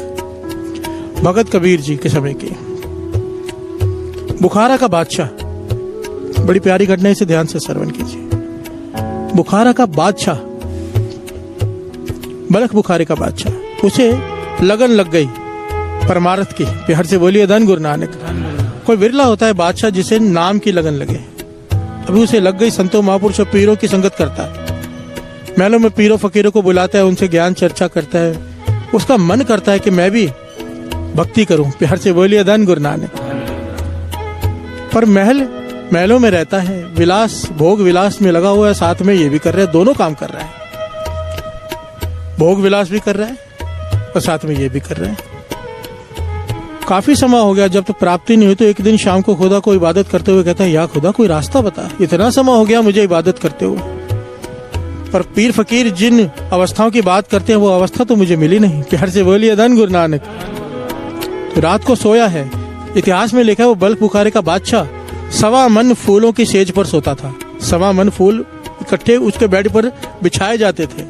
भगत कबीर जी के समय की। बुखारा का बादशाह, बड़ी प्यारी घटना, इसे ध्यान से श्रवण कीजिए। बुखारा का बादशाह, बलख बुखारे का बादशाह, उसे लगन लग गई परमार्थ की। प्यार से बोलिए धन गुरु नानक। कोई विरला होता है बादशाह जिसे नाम की लगन लगे। अभी उसे लग गई, संतों महापुरुषों पीरों की संगत करता है, महलों में पीरों फकीरों को बुलाता है, उनसे ज्ञान चर्चा करता है, उसका मन करता है कि मैं भी भक्ति करूं। प्यार से बोलिए धन गुरु नानक। पर महलों में रहता है, विलास भोग विलास में लगा हुआ है, साथ में ये भी कर रहा है, दोनों काम कर रहा है, भोग विलास भी कर रहा है और साथ में ये भी कर रहा है। काफी समय हो गया, जब तक प्राप्ति नहीं हुई तो एक दिन शाम को खुदा को इबादत करते हुए कहता है, या खुदा कोई रास्ता बता, इतना समय हो गया मुझे इबादत करते हुए, पर पीर फकीर जिन अवस्थाओं की बात करते हैं वो अवस्था तो मुझे मिली नहीं। प्यार से बोलिए धन गुरु नानक। तो रात को सोया है, इतिहास में लिखा है वो बल्ख बुखारे का बादशाह 1.25 मन फूलों की सेज पर सोता था। 1.25 मन फूल इकट्ठे उसके बेड पर बिछाए जाते थे,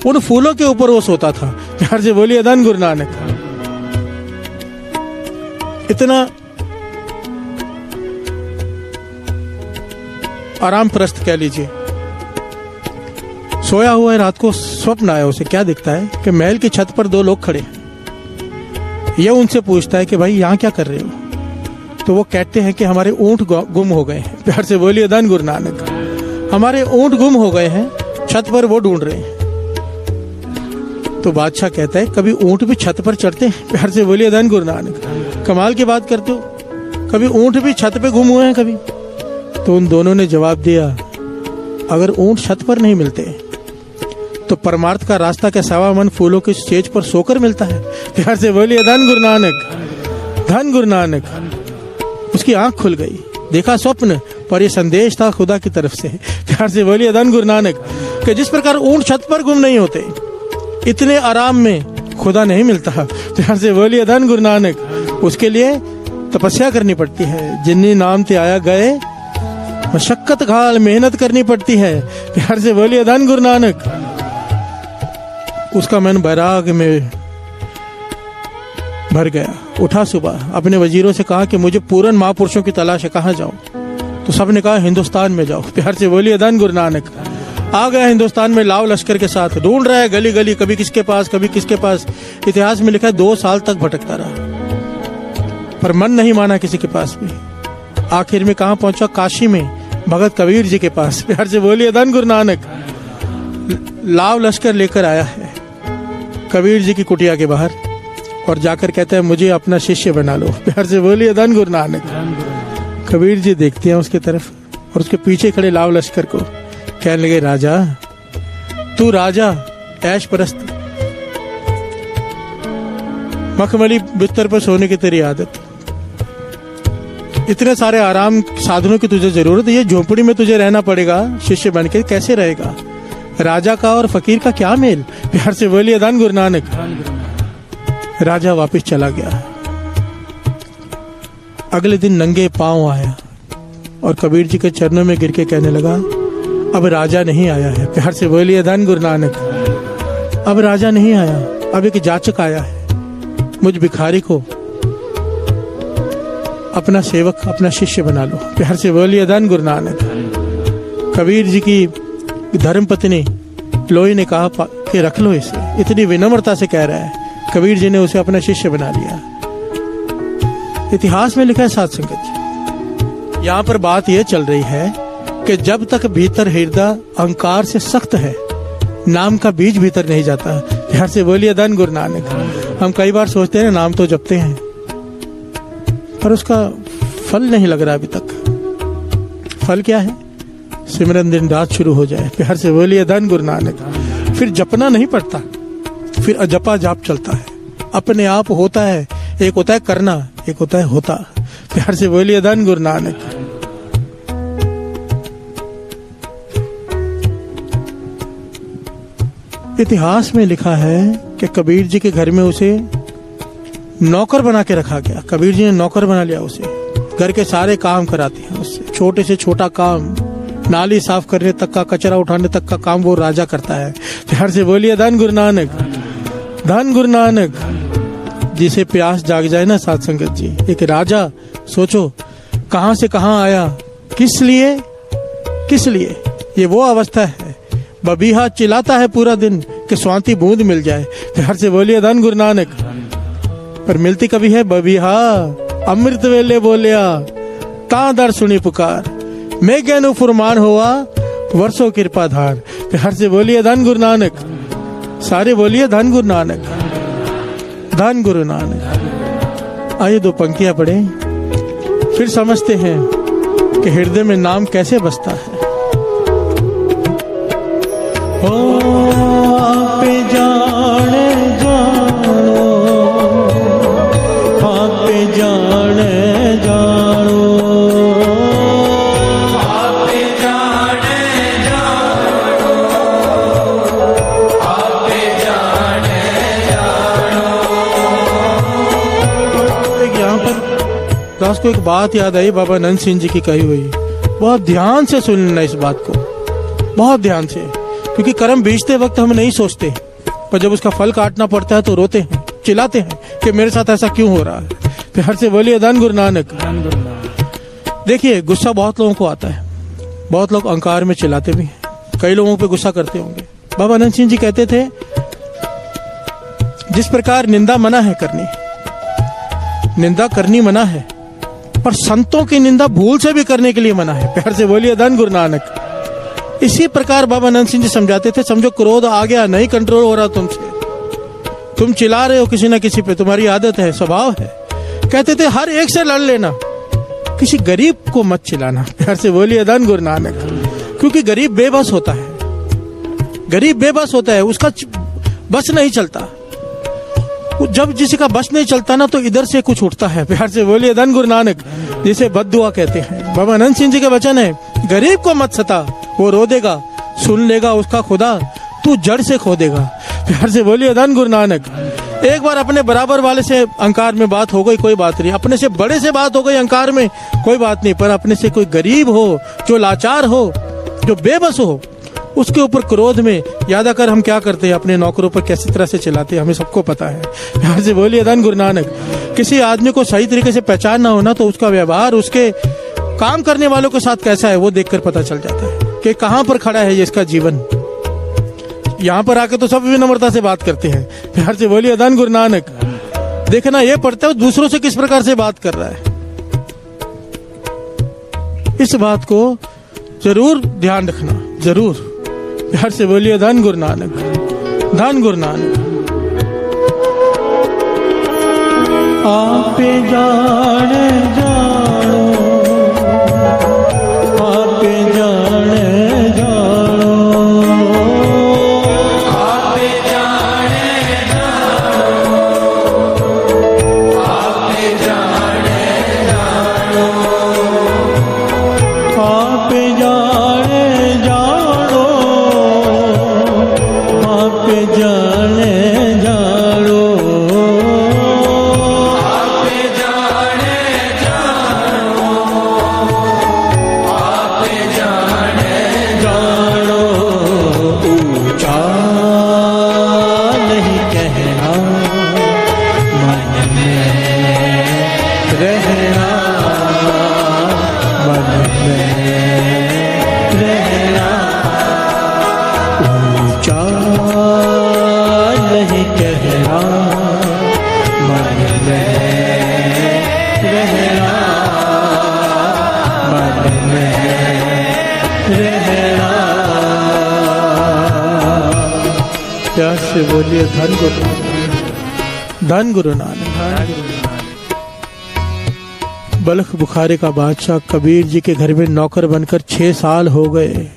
उन फूलों के ऊपर वो सोता था। प्यार से बोलिए धन गुरु नानक। इतना आराम प्रस्त कह लीजिए, सोया हुआ है, रात को स्वप्न आया उसे। क्या दिखता है कि महल की छत पर 2 लोग खड़े हैं। यह उनसे पूछता है कि भाई यहाँ क्या कर रहे हो? तो वो कहते हैं कि हमारे ऊंट गुम हो गए हैं। प्यार से बोलिए धन गुरु नानक। हमारे ऊंट गुम हो गए हैं, छत पर वो ढूंढ रहे हैं। तो बादशाह कहता है कभी ऊंट भी छत पर चढ़ते हैं? प्यार से बोलिए धन गुरु नानक। कमाल की बात करते हो, कभी ऊंट भी छत पे गुम हुए हैं कभी? तो उन दोनों ने जवाब दिया, अगर ऊंट छत पर नहीं मिलते तो परमार्थ का रास्ता क्या 1.25 मन फूलों की सेज पर सोकर मिलता है? प्यार से बोलिए धन गुरु नानक, धन गुरु नानक। उसकी आंख खुल गई, देखा स्वप्न, पर यह संदेश था खुदा की तरफ से। प्यार से बोलिए धन गुरु नानक। कि जिस प्रकार ऊंट छत पर गुम नहीं होते, इतने आराम में खुदा नहीं मिलता। प्यार से बोलिए धन गुरु नानक। उसके लिए तपस्या करनी पड़ती है, जिन्नी नाम ते आया गए मशक्कत घाल मेहनत करनी पड़ती है। प्यार से बोलिए धन गुरु नानक। उसका मन बैराग में भर गया। उठा सुबह, अपने वजीरों से कहा कि मुझे पूर्ण महापुरुषों की तलाश है, कहाँ जाऊं? तो सबने कहा हिंदुस्तान में जाओ। प्यार से बोलिए धन गुरु नानक। आ गया हिंदुस्तान में लाव लश्कर के साथ, ढूंढ रहा है गली गली, कभी किसके पास कभी किसके पास। इतिहास में लिखा है 2 साल तक भटकता रहा, पर मन नहीं माना किसी के पास भी। आखिर में कहाँ पहुंचा? काशी में भगत कबीर जी के पास। प्यार से बोलिए धन गुरु नानक। लाव लश्कर लेकर आया है कबीर जी की कुटिया के बाहर, और जाकर कहता है मुझे अपना शिष्य बना लो। प्यार से बोलिए धन गुरु नानक। कबीर जी देखते हैं उसके तरफ, और उसके पीछे खड़े लाव लश्कर को, कहने लगे, राजा तू राजा ऐश परस्त, मखमली बिस्तर पर सोने की तेरी आदत, इतने सारे आराम साधनों की तुझे जरूरत है, ये झोपड़ी में तुझे रहना पड़ेगा शिष्य बनके, कैसे रहेगा? राजा का और फकीर का क्या मेल? प्यार से बोलिए धन गुरु नानक। राजा वापस चला गया। अगले दिन नंगे पांव आया और कबीर जी के चरणों में गिर के कहने लगा, अब राजा नहीं आया है। प्यार से बोलिए धन गुरु नानक। अब राजा नहीं आया, अब एक जाचक आया है। मुझ भिखारी को अपना सेवक, अपना शिष्य बना लो। प्यार से बोलिए धन गुरु नानक। कबीर जी की धर्मपत्नी लोई ने कहा कि रख लो इसे, इतनी विनम्रता से कह रहा है। कबीर जी ने उसे अपना शिष्य बना लिया। इतिहास में लिखा है साध संगत जी, यहाँ पर बात यह चल रही है कि जब तक भीतर हृदय अहंकार से सख्त है, नाम का बीज भीतर नहीं जाता। प्यार से बोलिए धन गुरु नानक। हम कई बार सोचते हैं नाम तो जपते हैं, पर उसका फल नहीं लग रहा अभी तक। फल क्या है? सिमरन दिन रात शुरू हो जाए। प्यार से बोलिए धन गुरु नानक। फिर जपना नहीं पड़ता, फिर अजपा जाप चलता है, अपने आप होता है। एक होता है करना, एक होता है होता। प्यार से बोलिए धन गुरु नानक। इतिहास में लिखा है कि कबीर जी के घर में उसे नौकर बना के रखा गया। कबीर जी ने नौकर बना लिया उसे, घर के सारे काम कराते हैं उससे। छोटे से छोटा काम, नाली साफ करने तक का, कचरा उठाने तक का काम वो राजा करता है। प्यार से बोलिए धन गुरु नानक। धन गुरु नानक। जिसे प्यास जाग जाए ना साध संगत जी, एक राजा सोचो कहां से कहां आया, किस लिए, किस लिए। ये वो अवस्था है, बबीहा चिल्लाता है पूरा दिन कि स्वाति बूंद मिल जाए। प्यार से बोलिए धन गुरु नानक। पर मिलती कभी है बबीहा? अमृत वेले बोलिया ता दर सुनी पुकार, मैं ज्ञानु फुरमान हुआ वर्षों कृपा धार। प्यार से बोलिए धन गुरु नानक। सारे बोलिए धन गुरु नानक, धन गुरु नानक। आइए दो पंक्तियां पढ़े, फिर समझते हैं कि हृदय में नाम कैसे बसता है। ओ आप जाने जानो, आप जाने जानो, दास को एक बात याद आई, बाबा नंद सिंह जी की कही हुई। बहुत ध्यान से सुन लेना इस बात को, बहुत ध्यान से, क्योंकि कर्म बीजते वक्त हम नहीं सोचते, पर जब उसका फल काटना पड़ता है तो रोते हैं, चिल्लाते हैं कि मेरे साथ ऐसा क्यों हो रहा है। प्यार से बोलिए धन गुरु नानक। देखिए गुस्सा बहुत लोगों को आता है, बहुत लोग अहंकार में चिल्लाते भी हैं, कई लोगों पे गुस्सा करते होंगे। बाबा नंद सिंह जी कहते थे, जिस प्रकार निंदा मना है करनी, निंदा करनी मना है, पर संतों की निंदा भूल से भी करने के लिए मना है। प्यार से बोलिए धन गुरु नानक। इसी प्रकार बाबा नंद सिंह जी समझाते थे, समझो क्रोध आ गया, नहीं कंट्रोल हो रहा तुमसे, तुम चिल्ला रहे हो किसी ना किसी पे, तुम्हारी आदत है, स्वभाव है। कहते थे हर एक से लड़ लेना, किसी गरीब को मत चिल्लाना। प्यार से बोलिए धन गुरु नानक। क्योंकि गरीब बेबस होता है, गरीब बेबस होता है, उसका बस नहीं चलता। जब किसी का बस नहीं चलता ना तो इधर से कुछ उठता है। प्यार से बोलिए धन गुरु नानक, जिसे बद्दुआ कहते हैं। बाबा नंद सिंह जी के वचन है, गरीब को मत सता, वो रो देगा, सुन लेगा उसका खुदा, तू जड़ से खो देगा। प्यार से बोलिए धन गुरु नानक। एक बार अपने बराबर वाले से अहंकार में बात हो गई, कोई बात नहीं, अपने से बड़े से बात हो गई अहंकार में, कोई बात नहीं, पर अपने से कोई गरीब हो, जो लाचार हो, जो बेबस हो, उसके ऊपर क्रोध में याद आकर हम क्या करते हैं, अपने नौकरों पर कैसी तरह से चलाते हैं, हमें सबको पता है। प्यार से बोलिए धन गुरु नानक। किसी आदमी को सही तरीके से पहचानना होना तो उसका व्यवहार, उसके काम करने वालों के साथ कैसा है, वो देखकर पता चल जाता है कि कहां पर खड़ा है ये इसका जीवन। यहाँ पर आके तो सब विनम्रता से बात करते हैं। प्यार से बोलिए धन गुरु नानक। देखना ये पड़ता है दूसरों से किस प्रकार से बात कर रहा है, इस बात को जरूर ध्यान रखना, जरूर। प्यार से बोलिए धन गुरु नानक, धन गुरु नानक। आप जाने जानो, आप जाने जानो, आप जाने जानो, आप जाने जानो, आप जाने जानो, से बोलिए धन गुरु नानक, धन गुरु नानक। बल्ख बुखारे का बादशाह कबीर जी के घर में नौकर बनकर 6 साल हो गए।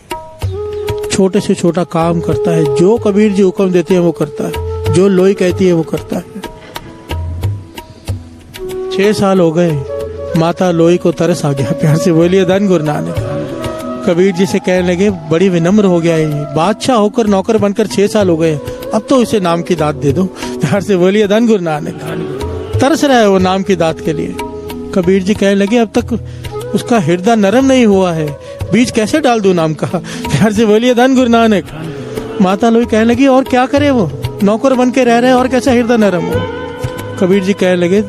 छोटे से छोटा काम करता है, जो कबीर जी हुक्म देते हैं वो करता है, जो लोई कहती है वो करता है। 6 साल हो गए, माता लोई को तरस आ गया। प्यार से बोलिए धन गुरु नानक। कबीर जी से कहने लगे, बड़ी विनम्र हो गया है, बादशाह होकर नौकर बनकर 6 साल हो गए, अब तो इसे नाम की दात दे दो। प्यार से बोलिए धन गुरु नानक। तरस रहा है वो नाम की दात के लिए। कबीर जी कहने लगे, अब तक उसका हृदय नरम नहीं हुआ है, बीज कैसे डाल दूं नाम का। प्यार से बोलिए धन गुरु नानक। माता लोई कहने लगी, और क्या करे, वो नौकर बन के रह रहे और कैसा हृदय नरम हो। कबीर जी कहने लगे,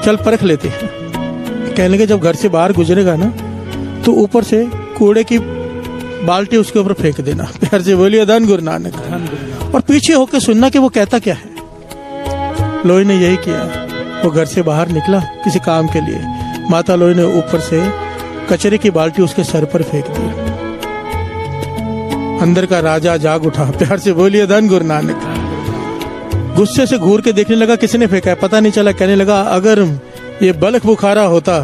चल परख लेते हैं। कहने लगे, जब घर से बाहर गुजरेगा ना तो ऊपर से कूड़े की बाल्टी उसके ऊपर फेंक देना। प्यार से बोलिए धन गुरु नानक। और पीछे होकर सुनना कि वो कहता क्या है। लोई ने यही किया। वो घर से बाहर निकला किसी काम के लिए। माता लोई ने ऊपर से कचरे की बाल्टी उसके सर पर फेंक दी। अंदर का राजा जाग उठा। प्यार से बोलिए धन गुरु नानक। गुस्से से घूर के देखने लगा किसने फेंका है, पता नहीं चला। कहने लगा, अगर ये बल्ख बुखारा होता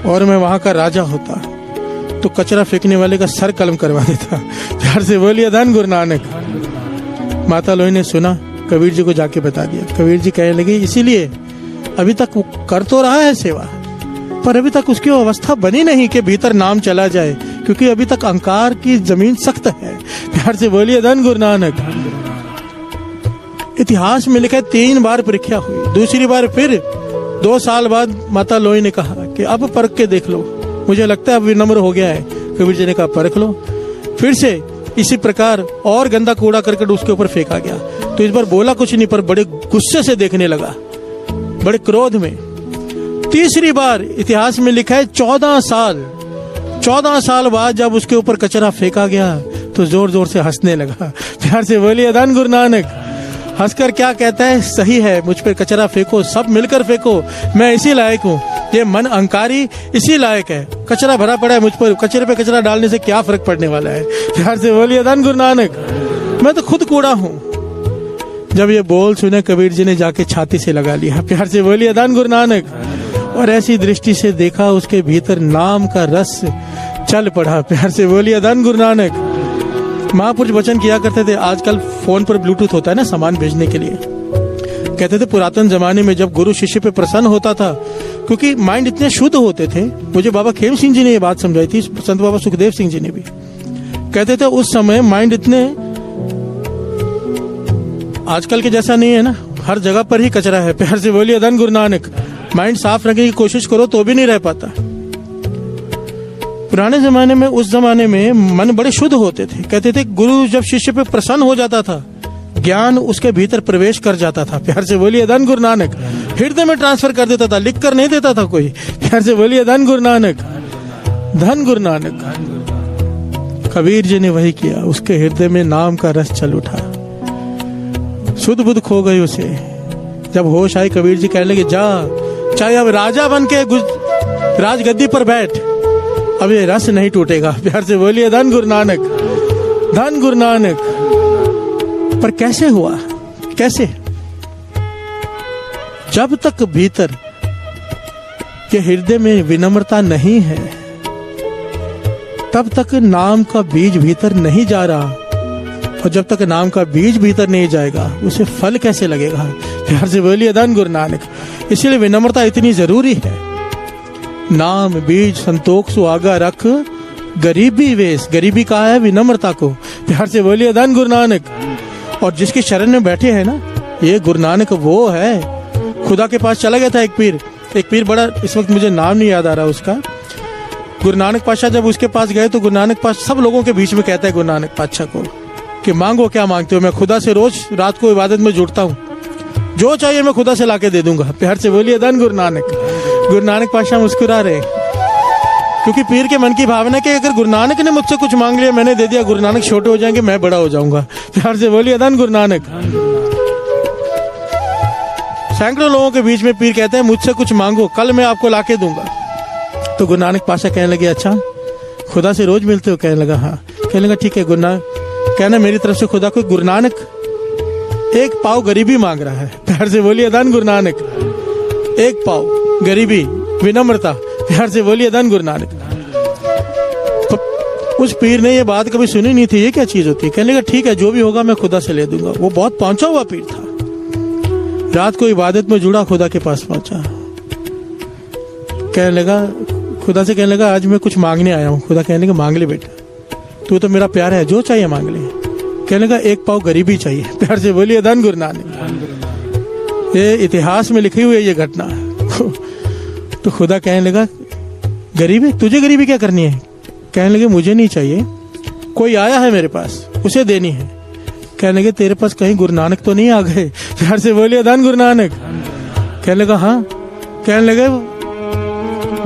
और मैं वहां का राजा होता तो कचरा फेंकने वाले का सर कलम करवा देता। प्यार से बोलिए धन गुरु नानक। माता लोई ने सुना, कबीर जी को जाके बता दिया। कबीर जी कहने लगे, इसीलिए अभी तक वो कर तो रहा है सेवा, पर अभी तक उसकी अवस्था बनी नहीं कि भीतर नाम चला जाए, क्योंकि अभी तक अहंकार की जमीन सख्त है। प्यार से बोलिए धन गुरु नानक। इतिहास में लिखा है 3 बार परीक्षा हुई। दूसरी बार फिर 2 साल बाद माता लोई ने कहा कि अब परख के देख लो, मुझे लगता है अब विनम्र हो गया है। कबीर जी ने कहा, परख लो। फिर से इसी प्रकार और गंदा कूड़ा करकट उसके ऊपर फेंका गया। तो इस बार बोला कुछ नहीं, पर बड़े गुस्से से देखने लगा, बड़े क्रोध में। तीसरी बार इतिहास में लिखा है 14 साल बाद जब उसके ऊपर कचरा फेंका गया तो जोर जोर से हंसने लगा। प्यार से बोलिए धन गुरु नानक। हंसकर क्या कहता है, सही है, मुझ पर कचरा फेंको, सब मिलकर फेंको, मैं इसी लायक हूँ। ये मन अहंकारी इसी लायक है। कचरा भरा पड़ा है मुझ पर, कचरे पे कचरा डालने से क्या फर्क पड़ने वाला है। प्यार से बोलिए धन गुरु नानक। मैं तो खुद कूड़ा हूँ। जब ये बोल सुने कबीर जी ने जाके छाती से लगा लिया। प्यार से बोलिए धन गुरु नानक। और ऐसी दृष्टि से देखा, उसके भीतर नाम का रस चल पड़ा। प्यार से बोलिए धन गुरु नानक। महापुरुष वचन किया करते थे, आजकल फोन पर ब्लूटूथ होता है ना सामान भेजने के लिए। कहते थे पुरातन जमाने में जब गुरु शिष्य पे प्रसन्न होता था, क्योंकि माइंड इतने शुद्ध होते थे। मुझे बाबा खेम सिंह जी ने ये बात समझाई थी, संत बाबा सुखदेव सिंह जी ने भी। कहते थे उस समय माइंड इतने, आजकल के जैसा नहीं है ना, हर जगह पर ही कचरा है। प्यार से बोलिए धन गुरु नानक। माइंड साफ रखने की कोशिश करो तो भी नहीं रह पाता। पुराने जमाने में, उस जमाने में मन बड़े शुद्ध होते थे। कहते थे गुरु जब शिष्य पे प्रसन्न हो जाता था, ज्ञान उसके भीतर प्रवेश कर जाता था। प्यार से बोलिए धन गुरु नानक। हृदय में ट्रांसफर कर देता था, लिख कर नहीं देता था कोई। प्यार से बोलिए धन गुरु नानक। धन गुरु नानक। कबीर जी ने वही किया, उसके हृदय में नाम का रस चल उठा, शुद्ध बुद्ध खो गई उसे। जब होश आई, कबीर जी कहने लगे, जा, चाहे अब राजा बन के राजगद्दी पर बैठ, अब ये रस नहीं टूटेगा। प्यार से बोलिए धन गुरु नानक। धन गुरु नानक। पर कैसे हुआ, कैसे? जब तक भीतर के हृदय में विनम्रता नहीं है, तब तक नाम का बीज भीतर नहीं जा रहा। और जब तक नाम का बीज भीतर नहीं जाएगा, उसे फल कैसे लगेगा। प्यार से बोलिए धन गुरु नानक। इसीलिए विनम्रता इतनी जरूरी है। नाम बीज संतोख सुहागा रख, गरीबी वेश। गरीबी कहा है विनम्रता को। प्यार से बोलिए धन गुरु नानक। और जिसके शरण में बैठे हैं ना, ये गुरु नानक वो है। खुदा के पास चला गया था एक पीर बड़ा, इस वक्त मुझे नाम नहीं याद आ रहा उसका। गुरु नानक पातशाह जब उसके पास गए तो गुरु नानक पातशाह सब लोगों के बीच में कहता है गुरु नानक पातशाह को कि मांगो क्या मांगते हो, मैं खुदा से रोज रात को इबादत में जुड़ता हूँ, जो चाहिए मैं खुदा से लाके दे दूंगा। प्यार से बोलिए धन गुरु नानक। गुरु नानक पातशाह मुस्कुरा रहे, क्योंकि पीर के मन की भावना कि अगर गुरु नानक ने मुझसे कुछ मांग लिया, मैंने दे दिया, गुरु नानक छोटे हो जाएंगे, मैं बड़ा हो जाऊंगा। प्यार से बोलिए धन गुरु नानक। सैकड़ों लोगों के बीच में पीर कहते हैं मुझसे कुछ मांगो, कल मैं आपको लाके दूंगा। तो गुरु नानक पातशाह कहने लगे, अच्छा खुदा से रोज मिलते हो? कहने लगा हाँ। कहने लगा ठीक है गुरु नानक कहना मेरी तरफ से खुदा को गुरु नानक एक पाव गरीबी मांग रहा है, प्यार से बोलिए धन गुरु नानक। एक पाव गरीबी, विनम्रता, प्यार से बोलिए धन गुरु नानक। तो उस पीर ने ये बात कभी सुनी नहीं थी, ये क्या चीज होती है। कहने लगा ठीक है, जो भी होगा मैं खुदा से ले दूंगा। वो बहुत पहुंचा हुआ पीर था, रात को इबादत में जुड़ा, खुदा के पास पहुंचा। कहने लगा खुदा से, कहने लगा आज मैं कुछ मांगने आया हूँ। खुदा कहने लगा मांग ले बेटा, तू तो मेरा प्यार है, जो चाहिए मांग ले। कहने लगा एक पाव गरीबी चाहिए, प्यार से बोलिए धन गुरु नानक। ये इतिहास में लिखी हुई है ये घटना। तो खुदा कहने लगा गरीबी, तुझे गरीबी क्या करनी है। कहने लगे मुझे नहीं चाहिए, कोई आया है मेरे पास, उसे देनी है। कहने लगे तेरे पास कहीं गुरु नानक तो नहीं आ गए, प्यार से बोलिए धन गुरु नानक। कहने लगा हाँ। कहने लगे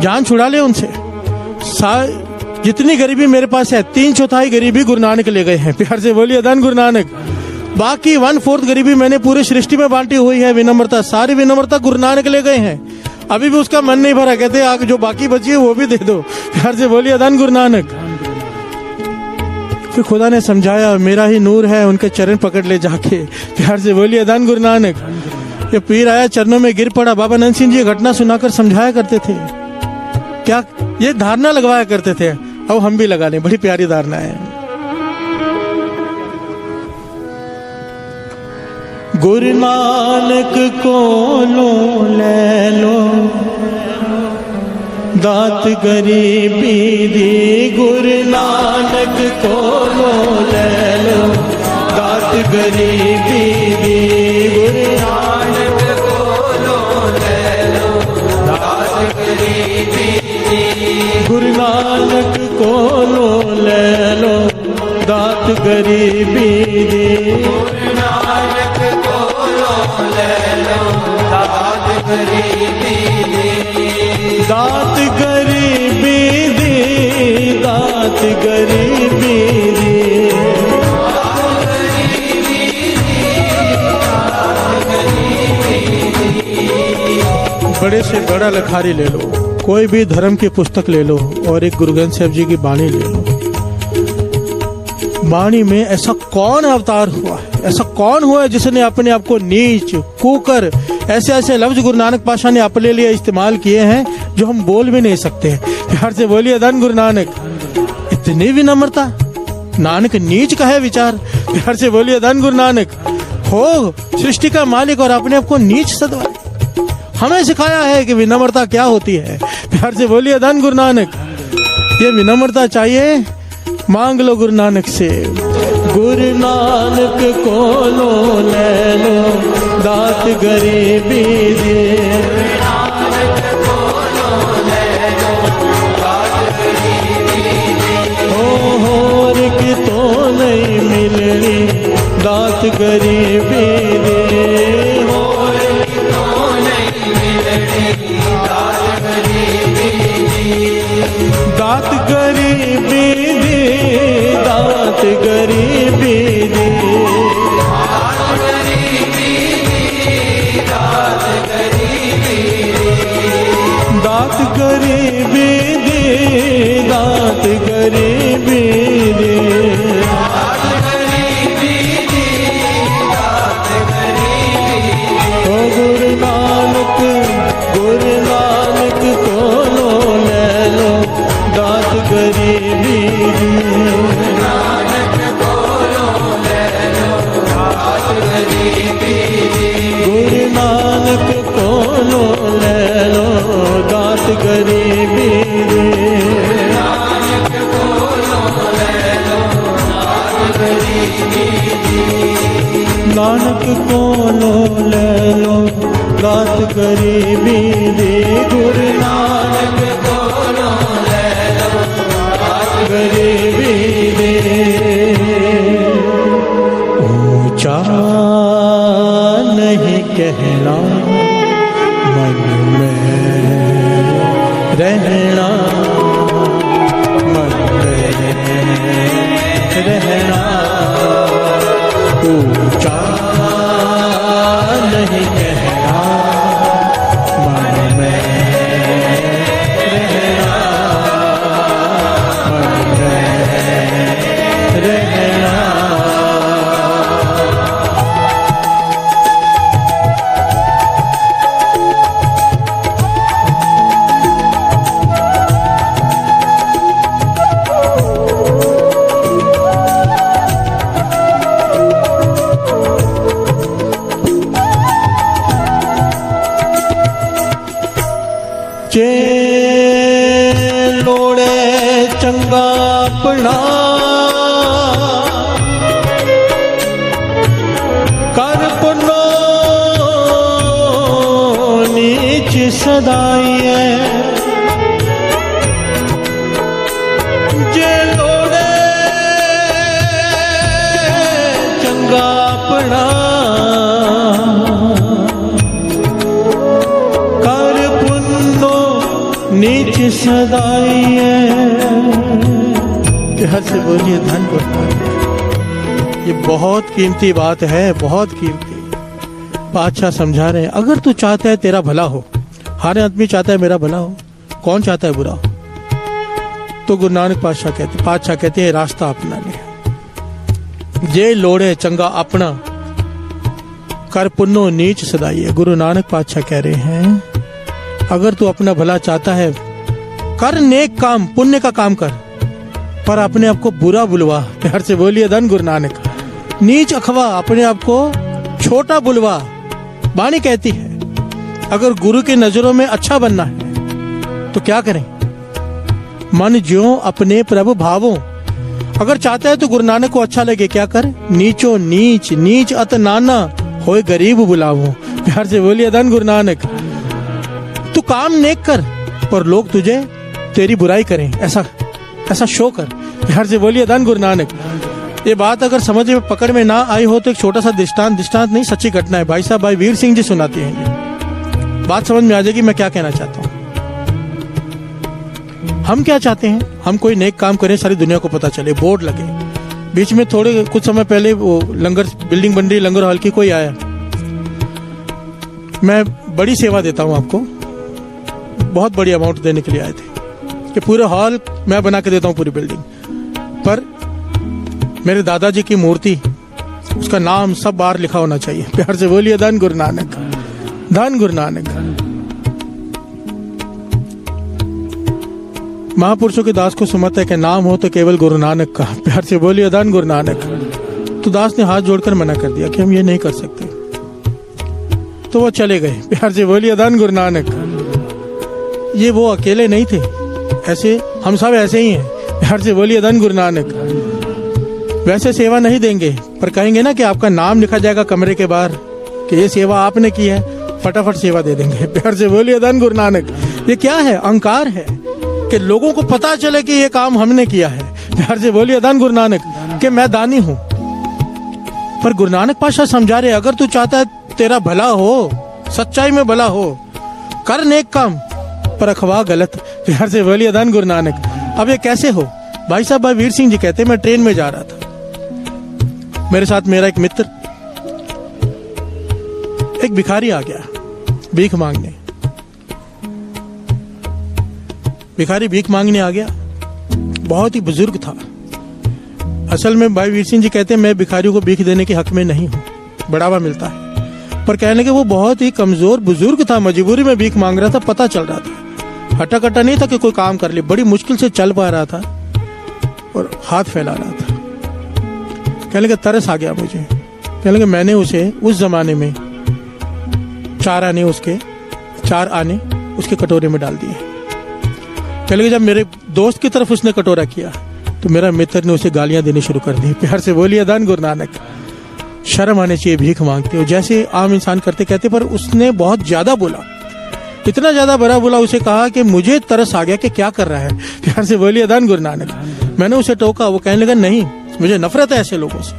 जान छुड़ा ले उनसे, जितनी गरीबी मेरे पास है 3/4 गरीबी गुरु नानक ले गए हैं, प्यार से बोलिए धन गुरु नानक। बाकी 1/4 गरीबी मैंने पूरी सृष्टि में बांटी हुई है, विनम्रता, सारी विनम्रता गुरु नानक ले गए हैं। अभी भी उसका मन नहीं भरा, कहते आगे जो बाकी बची है वो भी दे दो, प्यार से बोलिए धन गुरु नानक। फिर खुदा ने समझाया मेरा ही नूर है, उनके चरण पकड़ ले जाके, प्यार से बोलिए धन गुरु नानक। ये पीर आया, चरणों में गिर पड़ा। बाबा नंद सिंह जी ये घटना सुनाकर समझाया करते थे, क्या ये धारणा लगवाया करते थे। अब हम भी लगा लें, बड़ी प्यारी धारणा है। गुरु नानक को लो ले लो, दात गरीबी दी। गुरु नानक को लो ले लो, दात गरीबी दी। गुरु नानक को लो ले लो, दात गरीबी दी। गुरु नानक को लो ले लो, दात गरीबी दी। गुरु नानक को लो ले लो, दात गरीबी दी। दात गरीबी दी, दात गरीबी दी। बड़े से बड़ा लखारी ले लो, कोई भी धर्म की पुस्तक ले लो और एक गुरु ग्रंथ साहिब जी की बाणी ले लो। बाणी में ऐसा कौन अवतार हुआ है, ऐसा कौन हुआ है जिसने अपने आप को नीच कूकर, ऐसे ऐसे लफ्ज गुरु नानक पातशाह ने अपने लिए इस्तेमाल किए हैं जो हम बोल भी नहीं सकते। प्यार से बोलिए धन गुरु नानक। इतनी विनम्रता, नानक नीच का है विचार, प्यार से बोलिए धन गुरु नानक। हो सृष्टि का मालिक और अपने आप को नीच सदवा, हमें सिखाया है कि विनम्रता क्या होती है, प्यार से बोलिए धन गुरु नानक। ये विनम्रता चाहिए, मांग लो गुरु नानक से। गुरु नानक को लो ले लो, दात गरीबी दे। और की तो नहीं मिलनी, दात गरीबी दे। दात गरीबी दे, दात गरीबी दे। दात गरीबी दे, दात गरीबी दे। ओ गुरु नानक, गुरु नानक को लो ले लो, दात गरीबी दे। गुरु नानक को लो ले लो, दात गरीबी दे। नानक को लो ले लो, दात गरीबी दे। गुरु नानक को लो ले लो, दात गरीबी दे। ऊंचा नहीं कहना, मन में रहना, मन में रहना। ऊंचा नहीं कहना, मन में रहना, मन में चंगा अपना कर पुनो नीच सदाइए जे लोड़े चंगा अपना कर पुनो नीच सदाइए। हर से बोलिए धन गुरु। ये बहुत कीमती बात है, बहुत कीमती। बादशाह समझा रहे हैं, अगर तू चाहता है तेरा भला हो, हर आदमी चाहता है मेरा भला हो, कौन चाहता है बुरा हो? तो गुरु नानक पातशाह कहते हैं रास्ता अपना ले। जे लोड़े चंगा अपना कर पुन्नो नीच सदाइए। गुरु नानक पातशाह कह रहे हैं, अगर तू अपना भला चाहता है कर नेक काम, पुण्य का काम कर, पर अपने आप को बुरा बुलवा। प्यार से बोलिए धन गुरु नानक। नीच अखवा, अपने आप को छोटा बुलवा। वाणी कहती है अगर गुरु की नजरों में अच्छा बनना है तो क्या करें? मन ज्यों अपने प्रभु भावों। अगर चाहता है तो गुरु नानक को अच्छा लगे, क्या कर? नीचो नीच, नीच अत नाना होए गरीब बुलावो। प्यार से बोलिए धन गुरु नानक। तू काम नेक कर पर लोग तुझे तेरी बुराई करें, ऐसा शो कर। प्यार से बोलिए धन गुरु नानक। ये बात अगर समझ में पकड़ में ना आई हो तो एक छोटा सा दृष्टांत नहीं, सच्ची घटना है। भाई साहब, भाई वीर सिंह जी सुनाते हैं। बात समझ में आ जाएगी मैं क्या कहना चाहता हूँ। हम क्या चाहते हैं? हम कोई नेक काम करें, सारी दुनिया को पता चले, बोर्ड लगे। बीच में थोड़े कुछ समय पहले वो लंगर बिल्डिंग बन रही, लंगर हॉल की, कोई आया, मैं बड़ी सेवा देता हूँ आपको, बहुत बड़ी अमाउंट देने के लिए आए थे कि पूरे हॉल मैं बना के देता हूँ, पूरी बिल्डिंग। पर मेरे दादाजी की मूर्ति, उसका नाम सब बार लिखा होना चाहिए। प्यार से बोलिए धन गुरु नानक, धन गुरु नानक। महापुरुषों के दास को सुमत है कि नाम हो तो केवल गुरु नानक का। प्यार से बोलिए धन गुरु नानक। तो दास ने हाथ जोड़कर मना कर दिया कि हम ये नहीं कर सकते, तो वो चले गए। प्यार से बोलिए धन गुरु नानक। ये वो अकेले नहीं थे, ऐसे हम सब ऐसे ही हैं। प्यार से बोलिए धन गुरु नानक। वैसे सेवा नहीं देंगे, पर कहेंगे ना कि आपका नाम लिखा जाएगा कमरे के बाहर कि ये सेवा आपने की है, फटाफट सेवा दे देंगे। प्यार से बोलिए धन गुरु नानक। ये क्या है? अहंकार है कि लोगों को पता चले कि ये काम हमने किया है। प्यार से बोलिए धन गुरु नानक कि मैं दानी हूं। पर गुरु नानक पातशाह समझा रहे, अगर तू चाहता है तेरा भला हो, सच्चाई में भला हो, कर नेक काम पर अखवा गलत। प्यार से बोलिए धन गुरु नानक। अब ये कैसे हो? भाई साहब, भाई वीर सिंह जी कहते, मैं ट्रेन में जा रहा था, मेरे साथ मेरा एक मित्र, एक भिखारी आ गया भीख मांगने। भिखारी भीख मांगने आ गया, बहुत ही बुजुर्ग था। असल में भाई वीर सिंह जी कहते हैं मैं भिखारियों को भीख देने के हक में नहीं हूँ, बढ़ावा मिलता है, पर कहने के वो बहुत ही कमजोर बुजुर्ग था, मजबूरी में भीख मांग रहा था, पता चल रहा था, हटा कटा नहीं था कि कोई काम कर ले, बड़ी मुश्किल से चल पा रहा था और हाथ फैला रहा था। कहने लगे तरस आ गया मुझे। कहने लगे मैंने उसे उस जमाने में 4 आने उसके कटोरे में डाल दिए। कहने लगे जब मेरे दोस्त की तरफ उसने कटोरा किया तो मेरा मित्र ने उसे गालियां देनी शुरू कर दी। प्यार से बोलिए धन गुरु नानक। शर्म आने चाहिए भीख मांगते हो, जैसे आम इंसान करते कहते, पर उसने बहुत ज्यादा बोला, इतना ज्यादा बड़ा बोला, उसे कहा कि मुझे तरस आ गया कि क्या कर रहा है। प्यार से बोलिए धन गुरु नानक। मैंने उसे टोका, वो कहने लगा नहीं, मुझे नफरत है ऐसे लोगों से।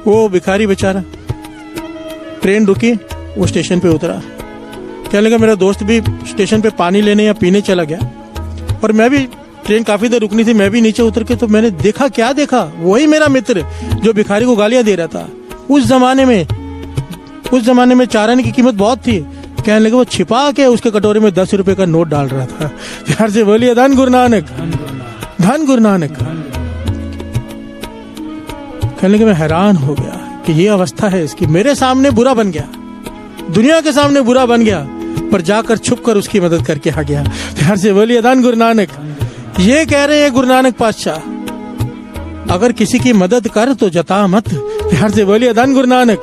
वो भिखारी बेचारा, ट्रेन रुकी, वो स्टेशन पे उतरा, कहने लगा मेरा दोस्त भी स्टेशन पे पानी लेने या पीने चला गया, और मैं भी, ट्रेन काफी देर रुकनी थी, मैं भी नीचे उतर के तो मैंने देखा, क्या देखा? वही मेरा मित्र जो भिखारी को गालियां दे रहा था। उस जमाने में 4 आने की कीमत बहुत थी। कहने लगे वो छिपा के उसके कटोरे में 10 रुपए का नोट डाल रहा था। प्यार से बोलिए धन गुरु नानक, धन गुरु नानक। कहने लगे मैं हैरान हो गया कि ये अवस्था है इसकी, मेरे सामने बुरा बन गया, दुनिया के सामने बुरा बन गया, पर जाकर छुप कर उसकी मदद करके आ गया। प्यार से बोलिए धन गुरु नानक। ये कह रहे हैं गुरु नानक पातशाह, अगर किसी की मदद कर तो जता मत। प्यार से बोलिए धन गुरु नानक।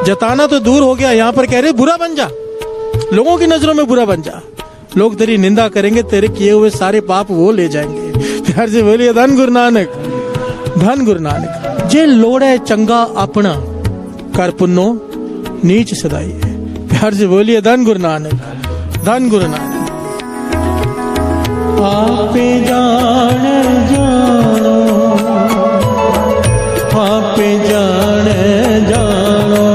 जताना तो दूर हो गया, यहाँ पर कह रहे बुरा बन जा, लोगों की नजरों में बुरा बन जा। लोग तेरी निंदा करेंगे, तेरे किए हुए सारे पाप वो ले जाएंगे। प्यार से बोलिए धन गुरु नानक, धन गुरु नानक। जे लोड़े चंगा अपना कर पुन्नो नीच सदाई है। प्यार से बोलिए धन गुरु नानक, धन गुरु नानक। आपे जान जानो, आपे जान जानो,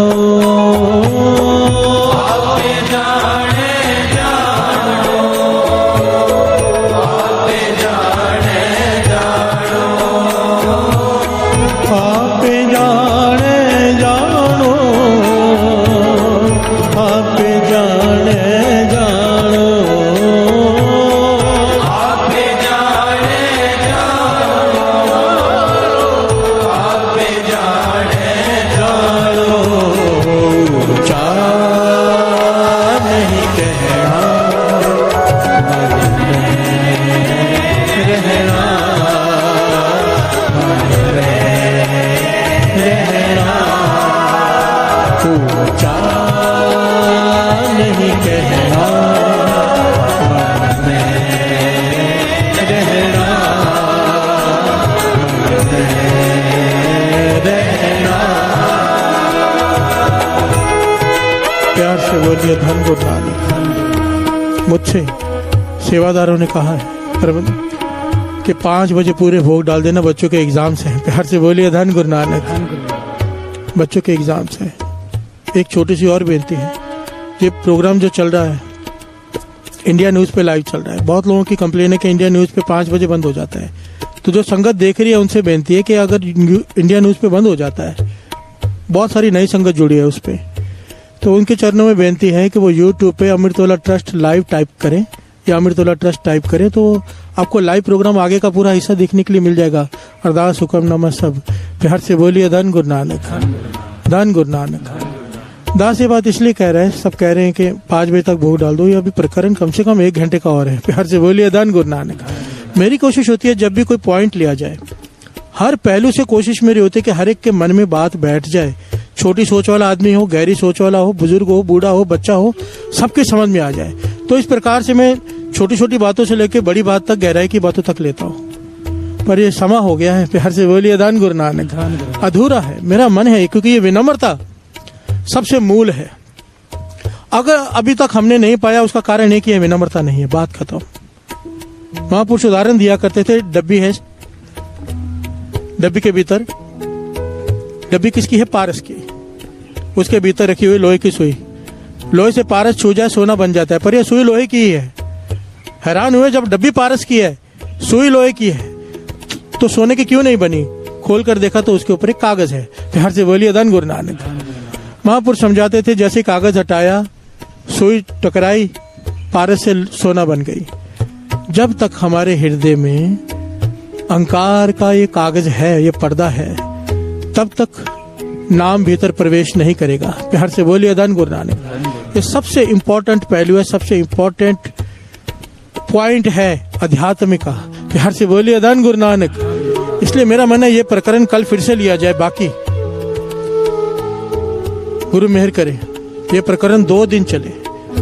आपे जाने जानो, आपे जाने जानो, आपे जान जानो, आपे जान जानो, आपे जाने जानो, आपे जाने जानो। ऊंचा नहीं कहना, मन में रहना, मन में रहना। ऊंचा नहीं कहना, मन में रहना, मन में रहना। प्यार से बोलिए धन गुरु नानक। मुझसे सेवादारों ने कहा है प्रबंध कि 5 बजे पूरे भोग डाल देना, बच्चों के एग्जाम्स हैं। प्यार से बोलिए धन गुरु नानक, बच्चों के एग्जाम्स हैं। एक छोटी सी और बेनती है, ये प्रोग्राम जो चल रहा है इंडिया न्यूज़ पे लाइव चल रहा है। बहुत लोगों की कंप्लेन है कि इंडिया न्यूज़ पे 5 बजे बंद हो जाता है। तो जो संगत देख रही है उनसे बेनती है कि अगर इंडिया न्यूज़ पे बंद हो जाता है, बहुत सारी नई संगत जुड़ी है उस पर, तो उनके चरणों में बेनती है कि वो यूट्यूब पे अमृतोला ट्रस्ट लाइव टाइप करें या अमृतोला ट्रस्ट टाइप करें, तो आपको लाइव प्रोग्राम आगे का पूरा हिस्सा देखने के लिए मिल जाएगा। अरदास हुक्म नमः सब। प्यार से बोलिए धन गुरु नानक, धन गुरु नानक। दास ये बात इसलिए कह रहे हैं, सब कह रहे हैं कि 5 बजे तक भोग डाल दो, या अभी प्रकरण कम से कम 1 घंटे का और है। प्यार से बोलिए धन गुरु नानक। मेरी कोशिश होती है जब भी कोई पॉइंट लिया जाए, हर पहलू से कोशिश मेरी होती है कि हर एक के मन में बात बैठ जाए। छोटी सोच वाला आदमी हो, गहरी सोच वाला हो, बुजुर्ग हो, बूढ़ा हो, बच्चा हो, सबके समझ में आ जाए। तो इस प्रकार से मैं छोटी छोटी बातों से लेकर बड़ी बात तक, गहराई की बातों तक लेता हूँ। पर ये समा हो गया है। प्यार से बोलिए धन गुरु नानक। अधूरा है, मेरा मन है, क्योंकि ये विनम्रता सबसे मूल है। अगर अभी तक हमने नहीं पाया, उसका कारण है कि ये विनम्रता नहीं है। बात खत्म। महापुरुष उदाहरण दिया करते थे, डब्बी है, डब्बी के भीतर, डब्बी किसकी है? पारस की। उसके भीतर रखी हुई लोहे की सुई, लोहे से पारस छू जाए सोना बन जाता है, पर यह सुई लोहे की ही है। हैरान हुए जब डब्बी पारस की है, सुई लोहे की है, तो सोने की क्यों नहीं बनी? खोल कर देखा तो उसके ऊपर एक कागज है। प्यार से बोलिए धन गुरु नानक। महापुरुष समझाते थे, जैसे कागज हटाया, सुई टकराई, पारस से सोना बन गई। जब तक हमारे हृदय में अहंकार का ये कागज है, ये पर्दा है, तब तक नाम भीतर प्रवेश नहीं करेगा। प्यार से बोलिए धन गुरु नानक। ये सबसे इंपॉर्टेंट पहलू है, सबसे इंपॉर्टेंट पॉइंट है अध्यात्म का। प्यार से बोलिए धन गुरु नानक। इसलिए मेरा मन है ये प्रकरण कल फिर से लिया जाए। बाकी गुरु मेहर करे ये प्रकरण 2 दिन चले,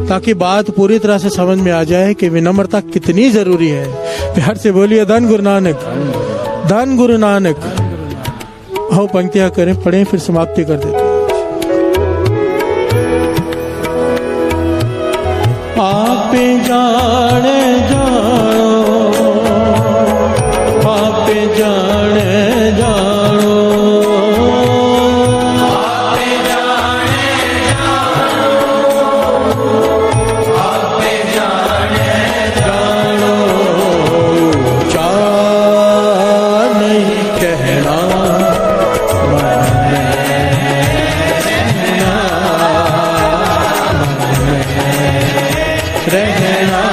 ताकि बात पूरी तरह से समझ में आ जाए कि विनम्रता कितनी जरूरी है। प्यार से बोलिए धन गुरु नानक, धन गुरु नानक। आओ पंक्तियां करें, पढ़ें, फिर समाप्ति कर देते हैं। आपे जाने जानो, आपे जाने जानो, आपे जाने जानो, आपे जाने जानो। ऊंचा नहीं कहना, मन में रहना, मन में रहना।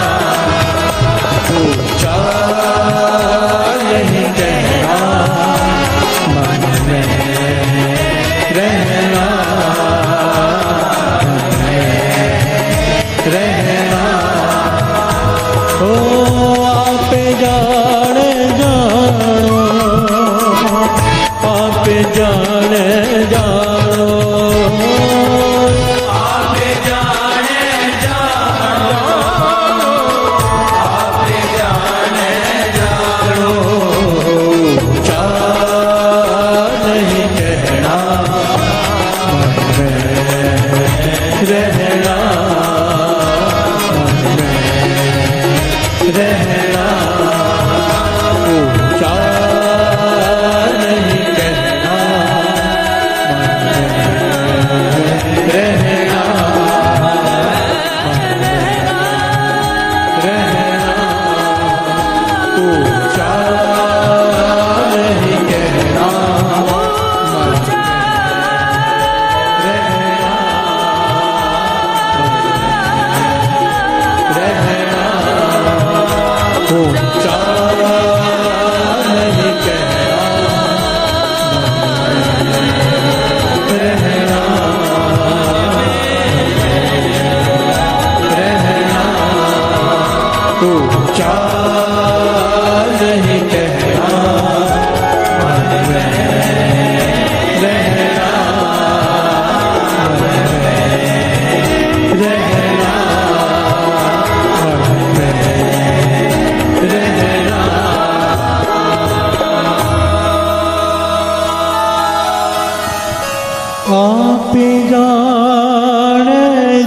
जाने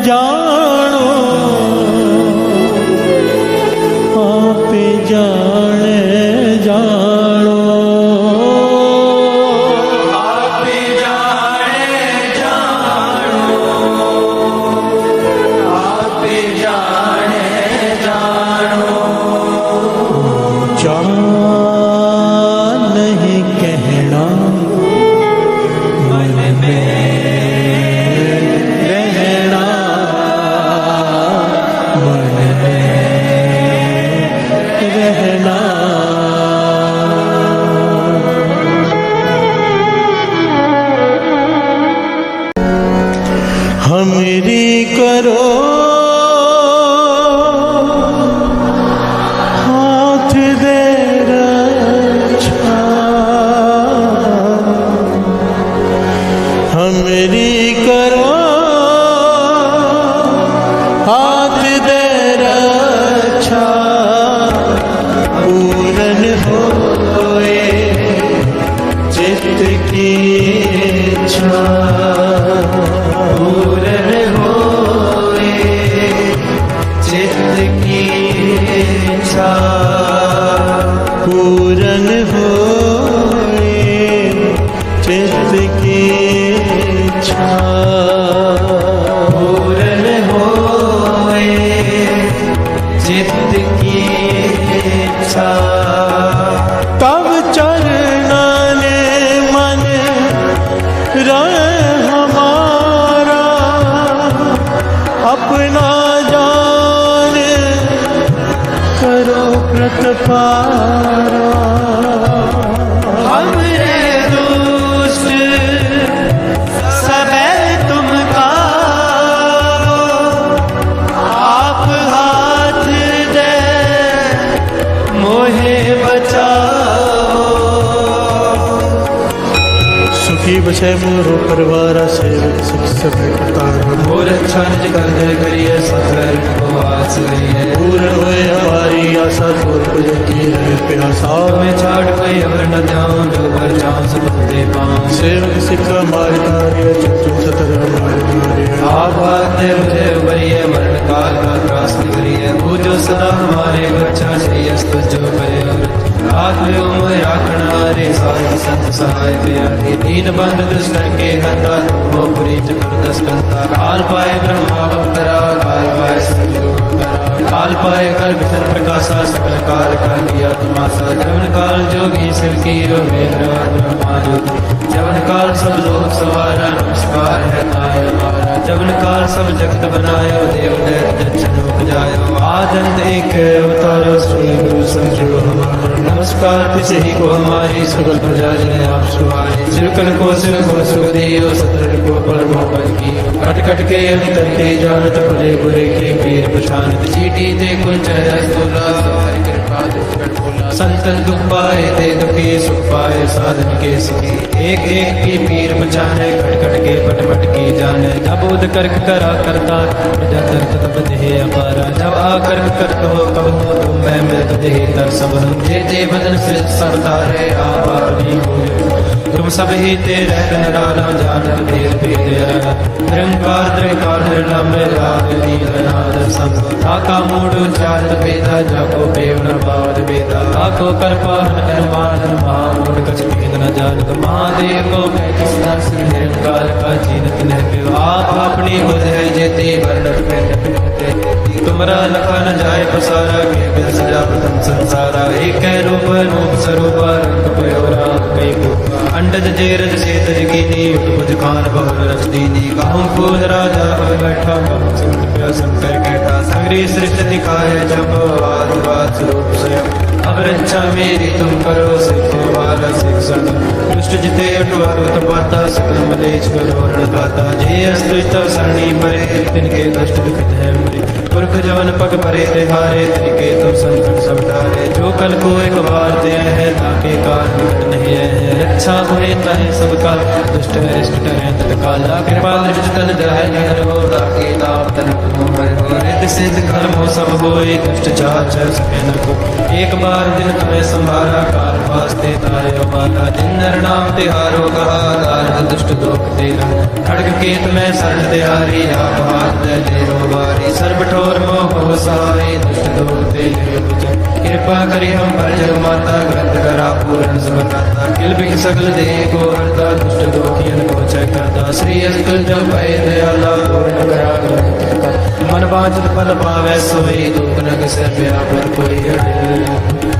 जानो आप जाने जानो आप जाने जानो आप जाने जानो जान नहीं कहना मन में रहना मन में रहना हमरी करो हाथ दे रक्षा हमरी करो हाथ दे रक्षा पूरन होए चित्त की इच्छा पूरन होए चित्त की इच्छा पूरन होए चित्त की इच्छा पूरन होए चित्त की इच्छा तब चरना ने मन रहे हमारा अपना जान करो प्रतिपारा हमरे दुष्ट सबे तुम का आप हाथ दे मोहे बचाओ सुखी बचे मोरो परिवार सेवक सुख सब करतार मोर अच्छा निज कर दे करिए सफर उपवास करिए पूर्ण हुए हमारी आशा तोर पूजन की है प्यासा मैं छाड़ कोई अवर न जाऊं जो पर जाऊं सब दे पाऊं सेवक सिक्का मारी कार्य चतुर सतर हमारे कार्य आप आते मुझे उबरिए मरण काल का त्रास निकलिए पूजो सदा हमारे बच्चा श्रेयस जो करे आत्मयो में राखना रे साई संत सहाय प्यारी दीन बंद दुष्ट के हता वो पुरी जबरदस्त करता काल पाए ब्रह्मा अवतरा काल पाए संयोग काल पाए कर विष्णु प्रकाशा सकल काल का किया तमाशा जवन काल जोगी शिव की मेरा ब्रह्मा ज्योति जवन काल सब लोग सवारा नमस्कार है ताय हमारा जवन काल सब जगत बनायो देव दैत्य जन उपजायो आदंत एक अवतारो श्री गुरु समझो हमारा नमस्कार किसी को हमारी सकल प्रजा जन आप सुहाए सिरकल को सिर को सुखदेव सतर को परमो बल की कट कट के अंतर के जानत भले बुरे के पीर पछानत चीटी दे कुल चेहरा स्तोला हरि कृपा दुष्ट बोला संतन दुख पाए दे दुखी सुख पाए साधन के सुखी एक एक की पीर बचाने कट कट के पट पट की जाने जब उद कर्क करा करता प्रजा दर्द तब देह अपारा जब आकर करत हो कब हो तुम मैं मृत देह दर सब हम जे बदन से सब तारे आप अपनी हो तुम सब ही तेरे नराला जानत भेद भेद निरंकार त्रिकाल निर्लम राग नीलनाद संग ताका मूड चारत भेदा जाको पेव न पावत भेदा ताको कर पाहन अरमान महामूड कछ भेद न जानत महादेव को मैं किस दास निरंकार का जीनत न आप अपनी बुध है जेते वर्णन में तुमरा लखा न जाए पसारा के बिन सजा प्रथम संसारा एक रूप रूप स्वरूप रंग पयोरा कई को अंडज जेरज सेतज कीनी बुध खान बहुल रच दीनी कहूँ कूद राजा पर बैठा कहूँ सिंह प्यासन कर कैठा सगरी सृष्टि दिखाए जब आदिवाद स्वरूप स्वयं अब रक्षा मेरी तुम करो सिखो वाला शिक्षण दुष्ट जिते अटुआरुत पाता सकल मलेच करो रणगाता जे अस्त्रित सरणी परे तिनके कष्ट दुखित है मरे पुरख जवन पग परे तिहारे तिनके तुम संकट सब टारे जो कल को एक बार दे है ताके काल निकट नहीं है रक्षा हुए तहे सब काल दुष्ट अरिष्ट टरे तत्काल कृपा दृष्ट तन जाय निहर हो ताके ताप तन मोहर हो रिद्ध सिद्ध कर्म हो सब होए दुष्ट चाह चल सके न को एक बार दिन तुम्हें संभारा काल वास्ते तारे माता दिन नर हर नाम तिहारो कहा दार दुष्ट दोख तेरा खड़ग केत में शरण तिहारी आप हाथ दे देरो बारी सर्व ठोर मोह हो सारे दुष्ट दोख तेरे बुझ कृपा करी हम पर जग माता ग्रंथ करा पूर्ण सुबकाता किल बिख सकल दे को हरता दुष्ट दोखियन को चय करता श्री अस्तुल जो भय दयाला पूर्ण करा ग्रंथ कर मन बांचत फल पावै सोई दुख नग से व्यापर कोई अड़े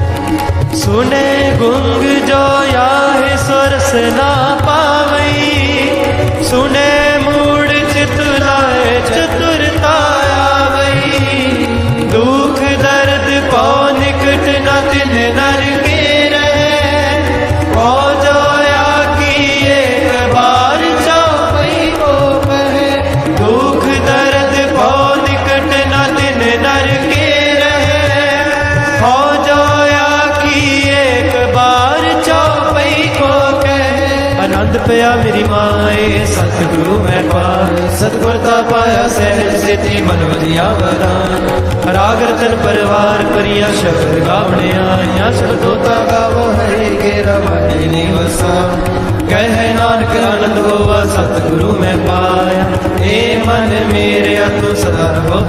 सुने गुंग जो याहे सुरस ना पावई सुने मूड चित लाए चतुरता आवई दुख दर्द पौ निकट न तिन नर के रहे पौ जो की एक बार चौपई को कहे दुख दर्द पौ निकट न तिन नर के रहे पौ जो आनंद पया मेरी माए सतगुरु मैं पाए सतगुरता पाया सहज से थी मन वधिया वरान राग रतन परिवार परिया शब्द गावने आया शब्दोता गावो हरे के रवानी वसा कह नानक आनंद होवा सतगुरु मैं पाया ए मन मेरे तू सदा रहो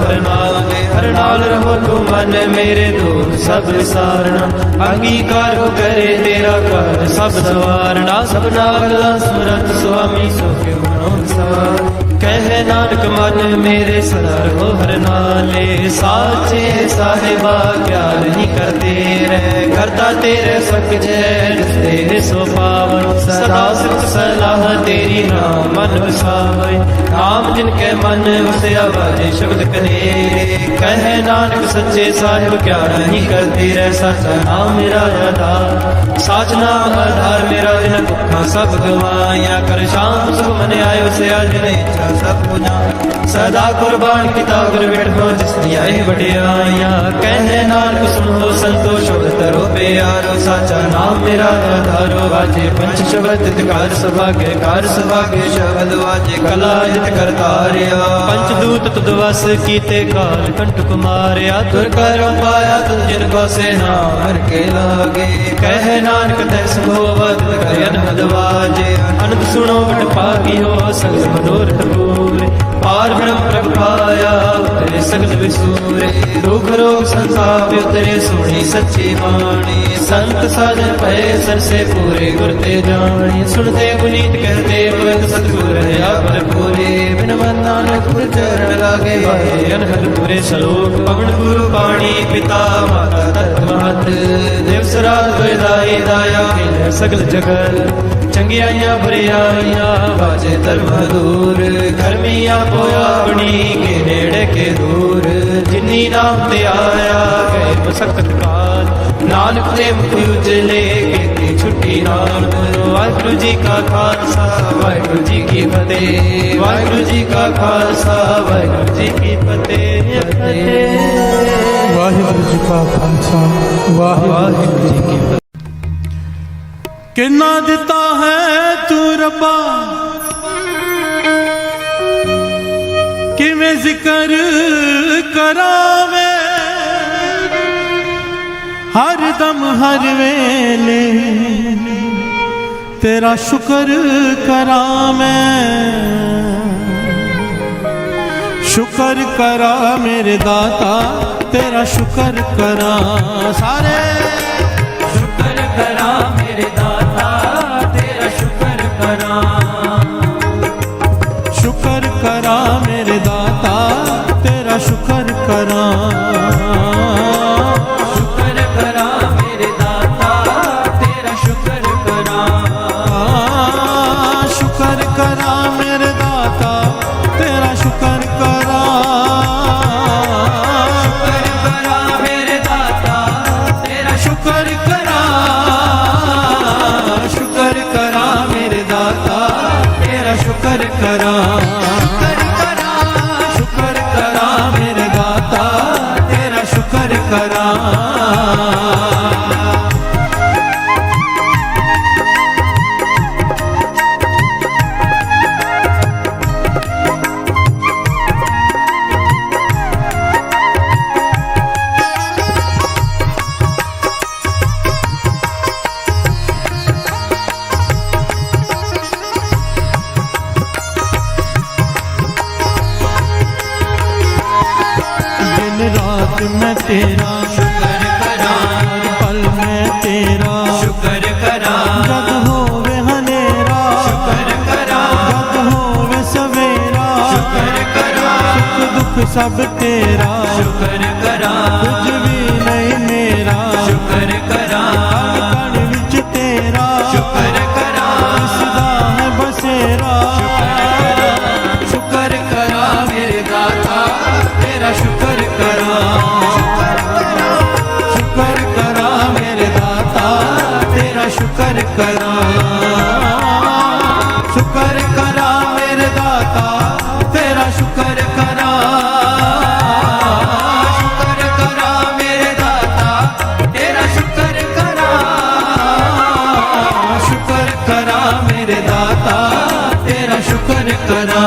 हर नाल रहो तू मन मेरे दूर सब सारना अंगीकार हो करे तेरा कर सब सवारना सब नागला सुरत स्वामी सुख मनोसार कह नानक मन मेरे सदा रहो हर नाले साचे साहिबा क्या नहीं करते रहे करता तेरे सक जय तेरे सो पावन सदा सिख सलाह तेरी नाम मन वसावे नाम जिनके मन उसे आवाजे शब्द कहे कह नानक सच्चे साहिब क्या नहीं करते रह सचा नाम मेरा आधार साच नाम आधार मेरा जिन दुखा सब गवाया कर शाम सुख मन आयो से आज नहीं सब पुना सदा कुर्बान किता गुर बैठो जिस दिया बड़ियाया कह नानक सुनो संतोष तरो प्यारो साचा नाम मेरा आधारो वाजे पंच शब्द कार सभागे शब्द वाजे कला जित करतारिया पंचदूत तुदवस कीते काल कंठ कुमारिया तुर कर पाया तुम जिनको से नाम के लागे कह नानक तैस भोवत करन हदवाजे अनंत सुनो बट पागी हो सगल मनोरथ पूरे पार ब्रह्म प्रभ पाया उतरे सगल विसूरे दुख रोग संताप उतरे सुनी सच्ची वाणी संत साजन भय सर से पूरे गुरते जानी सुनते पुनीत कहते भगत सतगुर है पर पूरे बिन मन नानक गुर चरण लागे भाई अनहद पूरे श्लोक पवन गुरु पाणी पिता माता तत्वत देव सराज दाई दाया के सगल जगत चंगियाइया बुरियाइया बाजे धर्म दूर धर्मिया पोया अपनी के नेड़े के दूर जिन्नी नाम ते आया गए मसकत काल नानक ते मुख उजले के छुट्टी नाम वाहिगुरु जी का खालसा वाहिगुरु जी की फतेह वाहिगुरु जी का खालसा वाहिगुरु जी की फतेह वाहिगुरु जी का खालसा वाहिगुरु जी की फतेह किन्ना दिता है तू रब्बा किवें जिक्र करावे हर दम हर वेले तेरा शुक्र करा मैं शुक्र करा मेरे दाता तेरा शुक्र करा सारे शुक्र करा मेरे दाता तेरा शुक्र करा शुक्र करा मेरे दाता तेरा शुक्र करा शुक्र करा मेरे दाता तेरा शुक्र करा शुक्र करा मेरे दाता तेरा शुक्र करा शुक्र करा मेरे दाता तेरा शुक्र मैं तेरा, शुक्र करा हर पल मैं तेरा, शुक्र करा जग होवे हनेरा, शुक्र करा जग होवे सवेरा, शुक्र करा सुख दुख सब तेरा, शुक्र करा कुछ भी नहीं मेरा, शुक्र करा कण कण विच तेरा, शुक्र करा सदा है बसेरा, शुक्र करा मेरे दाता तेरा शुक्र करा, शुक्र करा मेरे दाता तेरा शुक्र करा, शुक्र करा मेरे दाता तेरा शुक्र करा, शुक्र करा मेरे दाता तेरा शुक्र करा, शुक्र करा मेरे दाता तेरा शुक्र करा,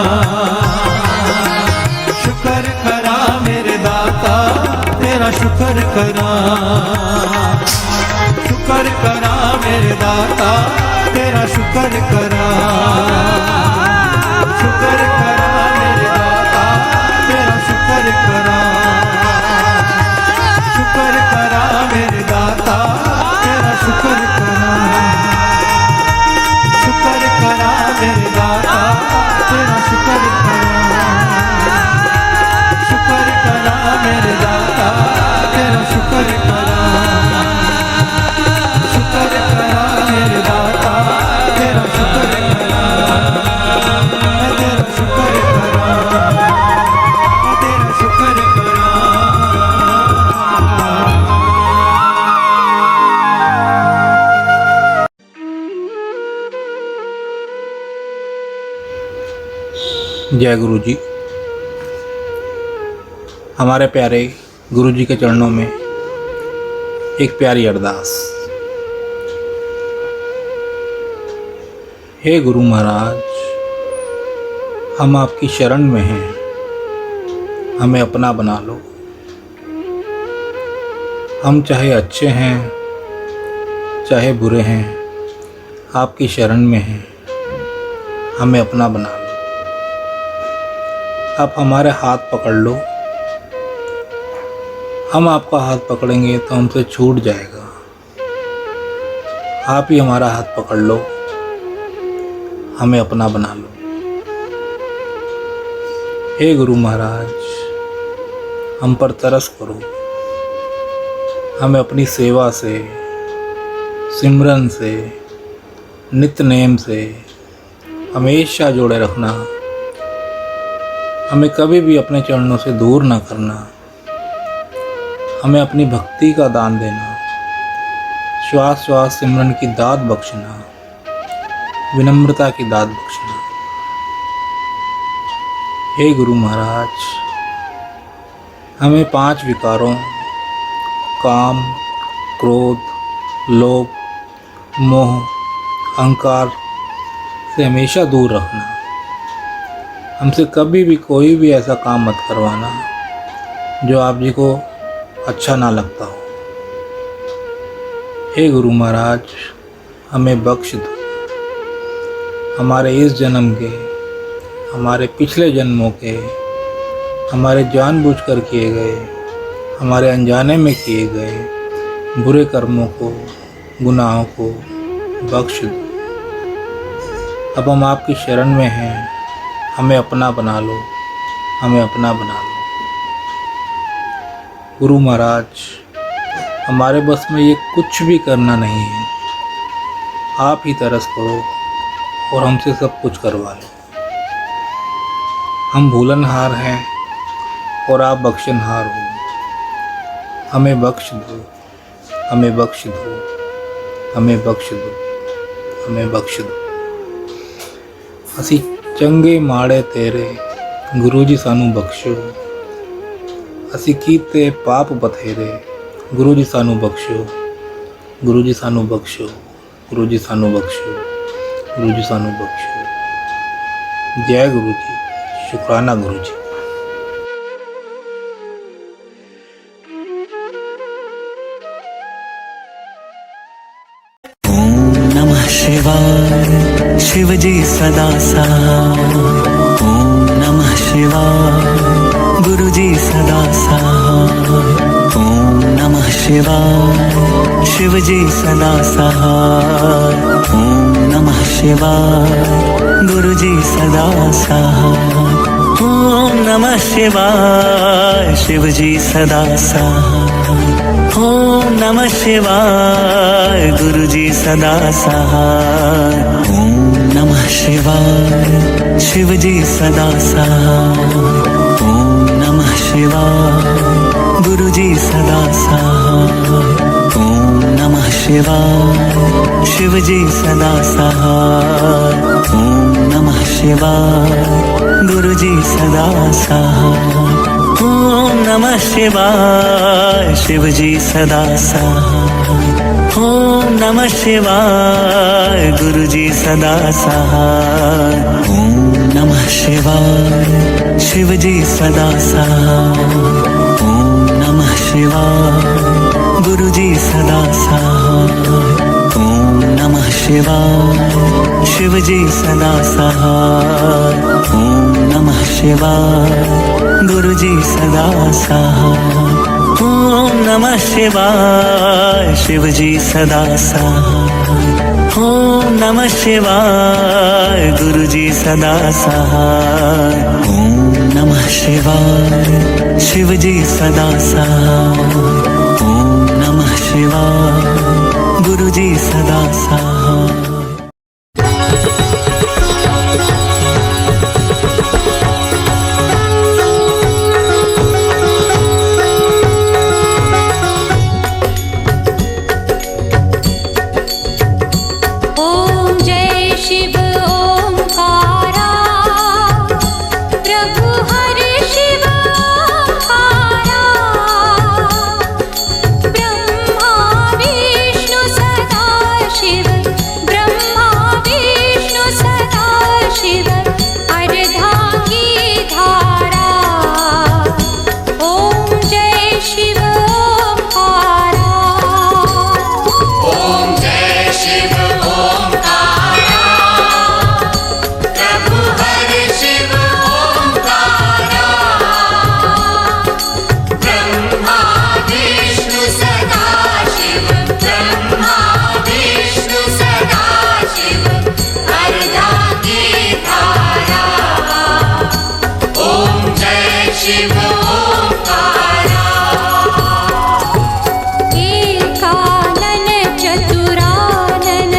शुक्र करा मेरे दाता तेरा शुक्र करा, शुक्र करा मेरे दाता तेरा शुक्र करा, शुक्र करा मेरे दाता तेरा शुक्र करा, शुक्र करा मेरे दाता तेरा शुक्र करा, शुक्र करा मेरे दाता तेरा शुक्र करा, शुक्र करा मेरे दाता तेरा शुक्र करा, शुक्र करा मेरे दाता तेरा शुक्र करा, मैं तेरा शुक्र करा, मैं तेरा शुक्र करा। जय गुरु जी। हमारे प्यारे गुरु जी के चरणों में एक प्यारी अरदास। हे गुरु महाराज, हम आपकी शरण में हैं, हमें अपना बना लो। हम चाहे अच्छे हैं चाहे बुरे हैं, आपकी शरण में हैं, हमें अपना बना लो। आप हमारे हाथ पकड़ लो, हम आपका हाथ पकड़ेंगे तो हमसे छूट जाएगा। आप ही हमारा हाथ पकड़ लो, हमें अपना बना लो। हे गुरु महाराज, हम पर तरस करो, हमें अपनी सेवा से, सिमरन से, नित्य नेम से हमेशा जोड़े रखना। हमें कभी भी अपने चरणों से दूर ना करना। हमें अपनी भक्ति का दान देना, श्वास श्वास सिमरन की दात बख्शना, विनम्रता की दात बख्शना। हे गुरु महाराज, हमें 5 विकारों काम, क्रोध, लोभ, मोह, अहंकार से हमेशा दूर रखना। हमसे कभी भी कोई भी ऐसा काम मत करवाना जो आप जी को अच्छा ना लगता हो। हे गुरु महाराज, हमें बख्श दो। हमारे इस जन्म के, हमारे पिछले जन्मों के, हमारे जानबूझकर किए गए, हमारे अनजाने में किए गए बुरे कर्मों को, गुनाहों को बख्श दो। अब हम आपकी शरण में हैं, हमें अपना बना लो, हमें अपना बना लो। गुरु महाराज, हमारे बस में ये कुछ भी करना नहीं है। आप ही तरस करो और हमसे सब कुछ करवा लो। हम भूलनहार हैं और आप बख्शनहार हो। हमें बख्श दो, हमें बख्श दो, हमें बख्श दो, हमें बख्श दो। असी चंगे माड़े तेरे गुरु जी सानू बख्शो। असी कीते पाप बथेरे गुरु जी सानू बख्शो। गुरु जी सानू बख्शो, गुरु जी सानू बख्शो, गुरु जी सानू बख्शो। जय गुरु जी, शुक्राना गुरु जी। नमः शिवाय, शिव जी सदा सहाय। ओम नमः शिवाय, गुरु जी सदा सहाय। शिवाय शिव जी सदा सहाय। ओम नमः शिवाय गुरु जी सदा सहाय। ओम नमः शिवाय शिव जी सदा सहाय। ओम नमः शिवाय गुरु जी सदा सहाय। ओम नमः शिवाय शिव जी सदा सहाय। ओम नमः शिवाय गुरु जी सदा सहाय। ओम नमः शिवाय शिव जी सदा सहाय। ओम नमः शिवाय गुरु जी सदा सहाय। ओम नमः शिवाय शिव जी सदा सहाय। ओम नमः शिवाय गुरु जी सदा सहाय। ओम नमः शिवाय शिव जी सदा सहाय। ओम नमः शिवाय गुरु जी सदा सहाय। ओम नमः शिवाय शिव जी सदा सहाय। ओम नमः शिवाय गुरु जी सदा सहाय। ओम नमः शिवाय शिव जी सदा सहाय। ओम नमः शिवाय गुरु जी सदा सहाय। ओम नमः शिवाय शिव जी सदा सहाय। ओम नमः शिवाय गुरु जी सदा सहाय। ओम जय शिव ओंकारा प्रभु हरि शिव ओंकारा। ब्रह्मा विष्णु सदा शिव ब्रह्मा विष्णु सदा शिव अर्धांगी धारा। ओम जय शिव ओंकारा। ओम जय शिव ओंकारा प्रभु हरि शिव ओंकारा। ब्रह्मा विष्णु सदा शिव ब्रह्मा विष्णु सदा शिव अर्धांगी धारा। ओम जय शिव ओंकारा। एकानन चतुरानन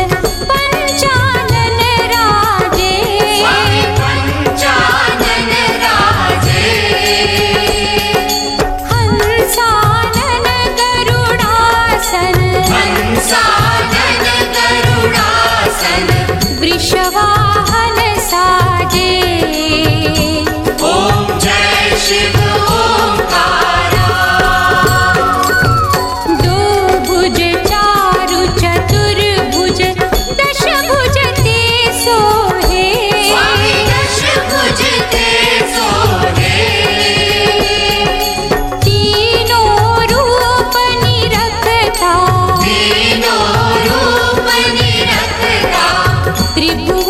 पंचानन राजे। पंचानन राजे। हंसानन गरुडासन। हंसानन गरुडासन। वृषवाहन साजे। ओम जय शिव ओंकारा। दो भुज चारु चतुर्भुज दशभुज ते सोहे। दशभुज ते सोहे। तीनों रूप निरखता। तीनों रूप निरखता। त्रिभुवन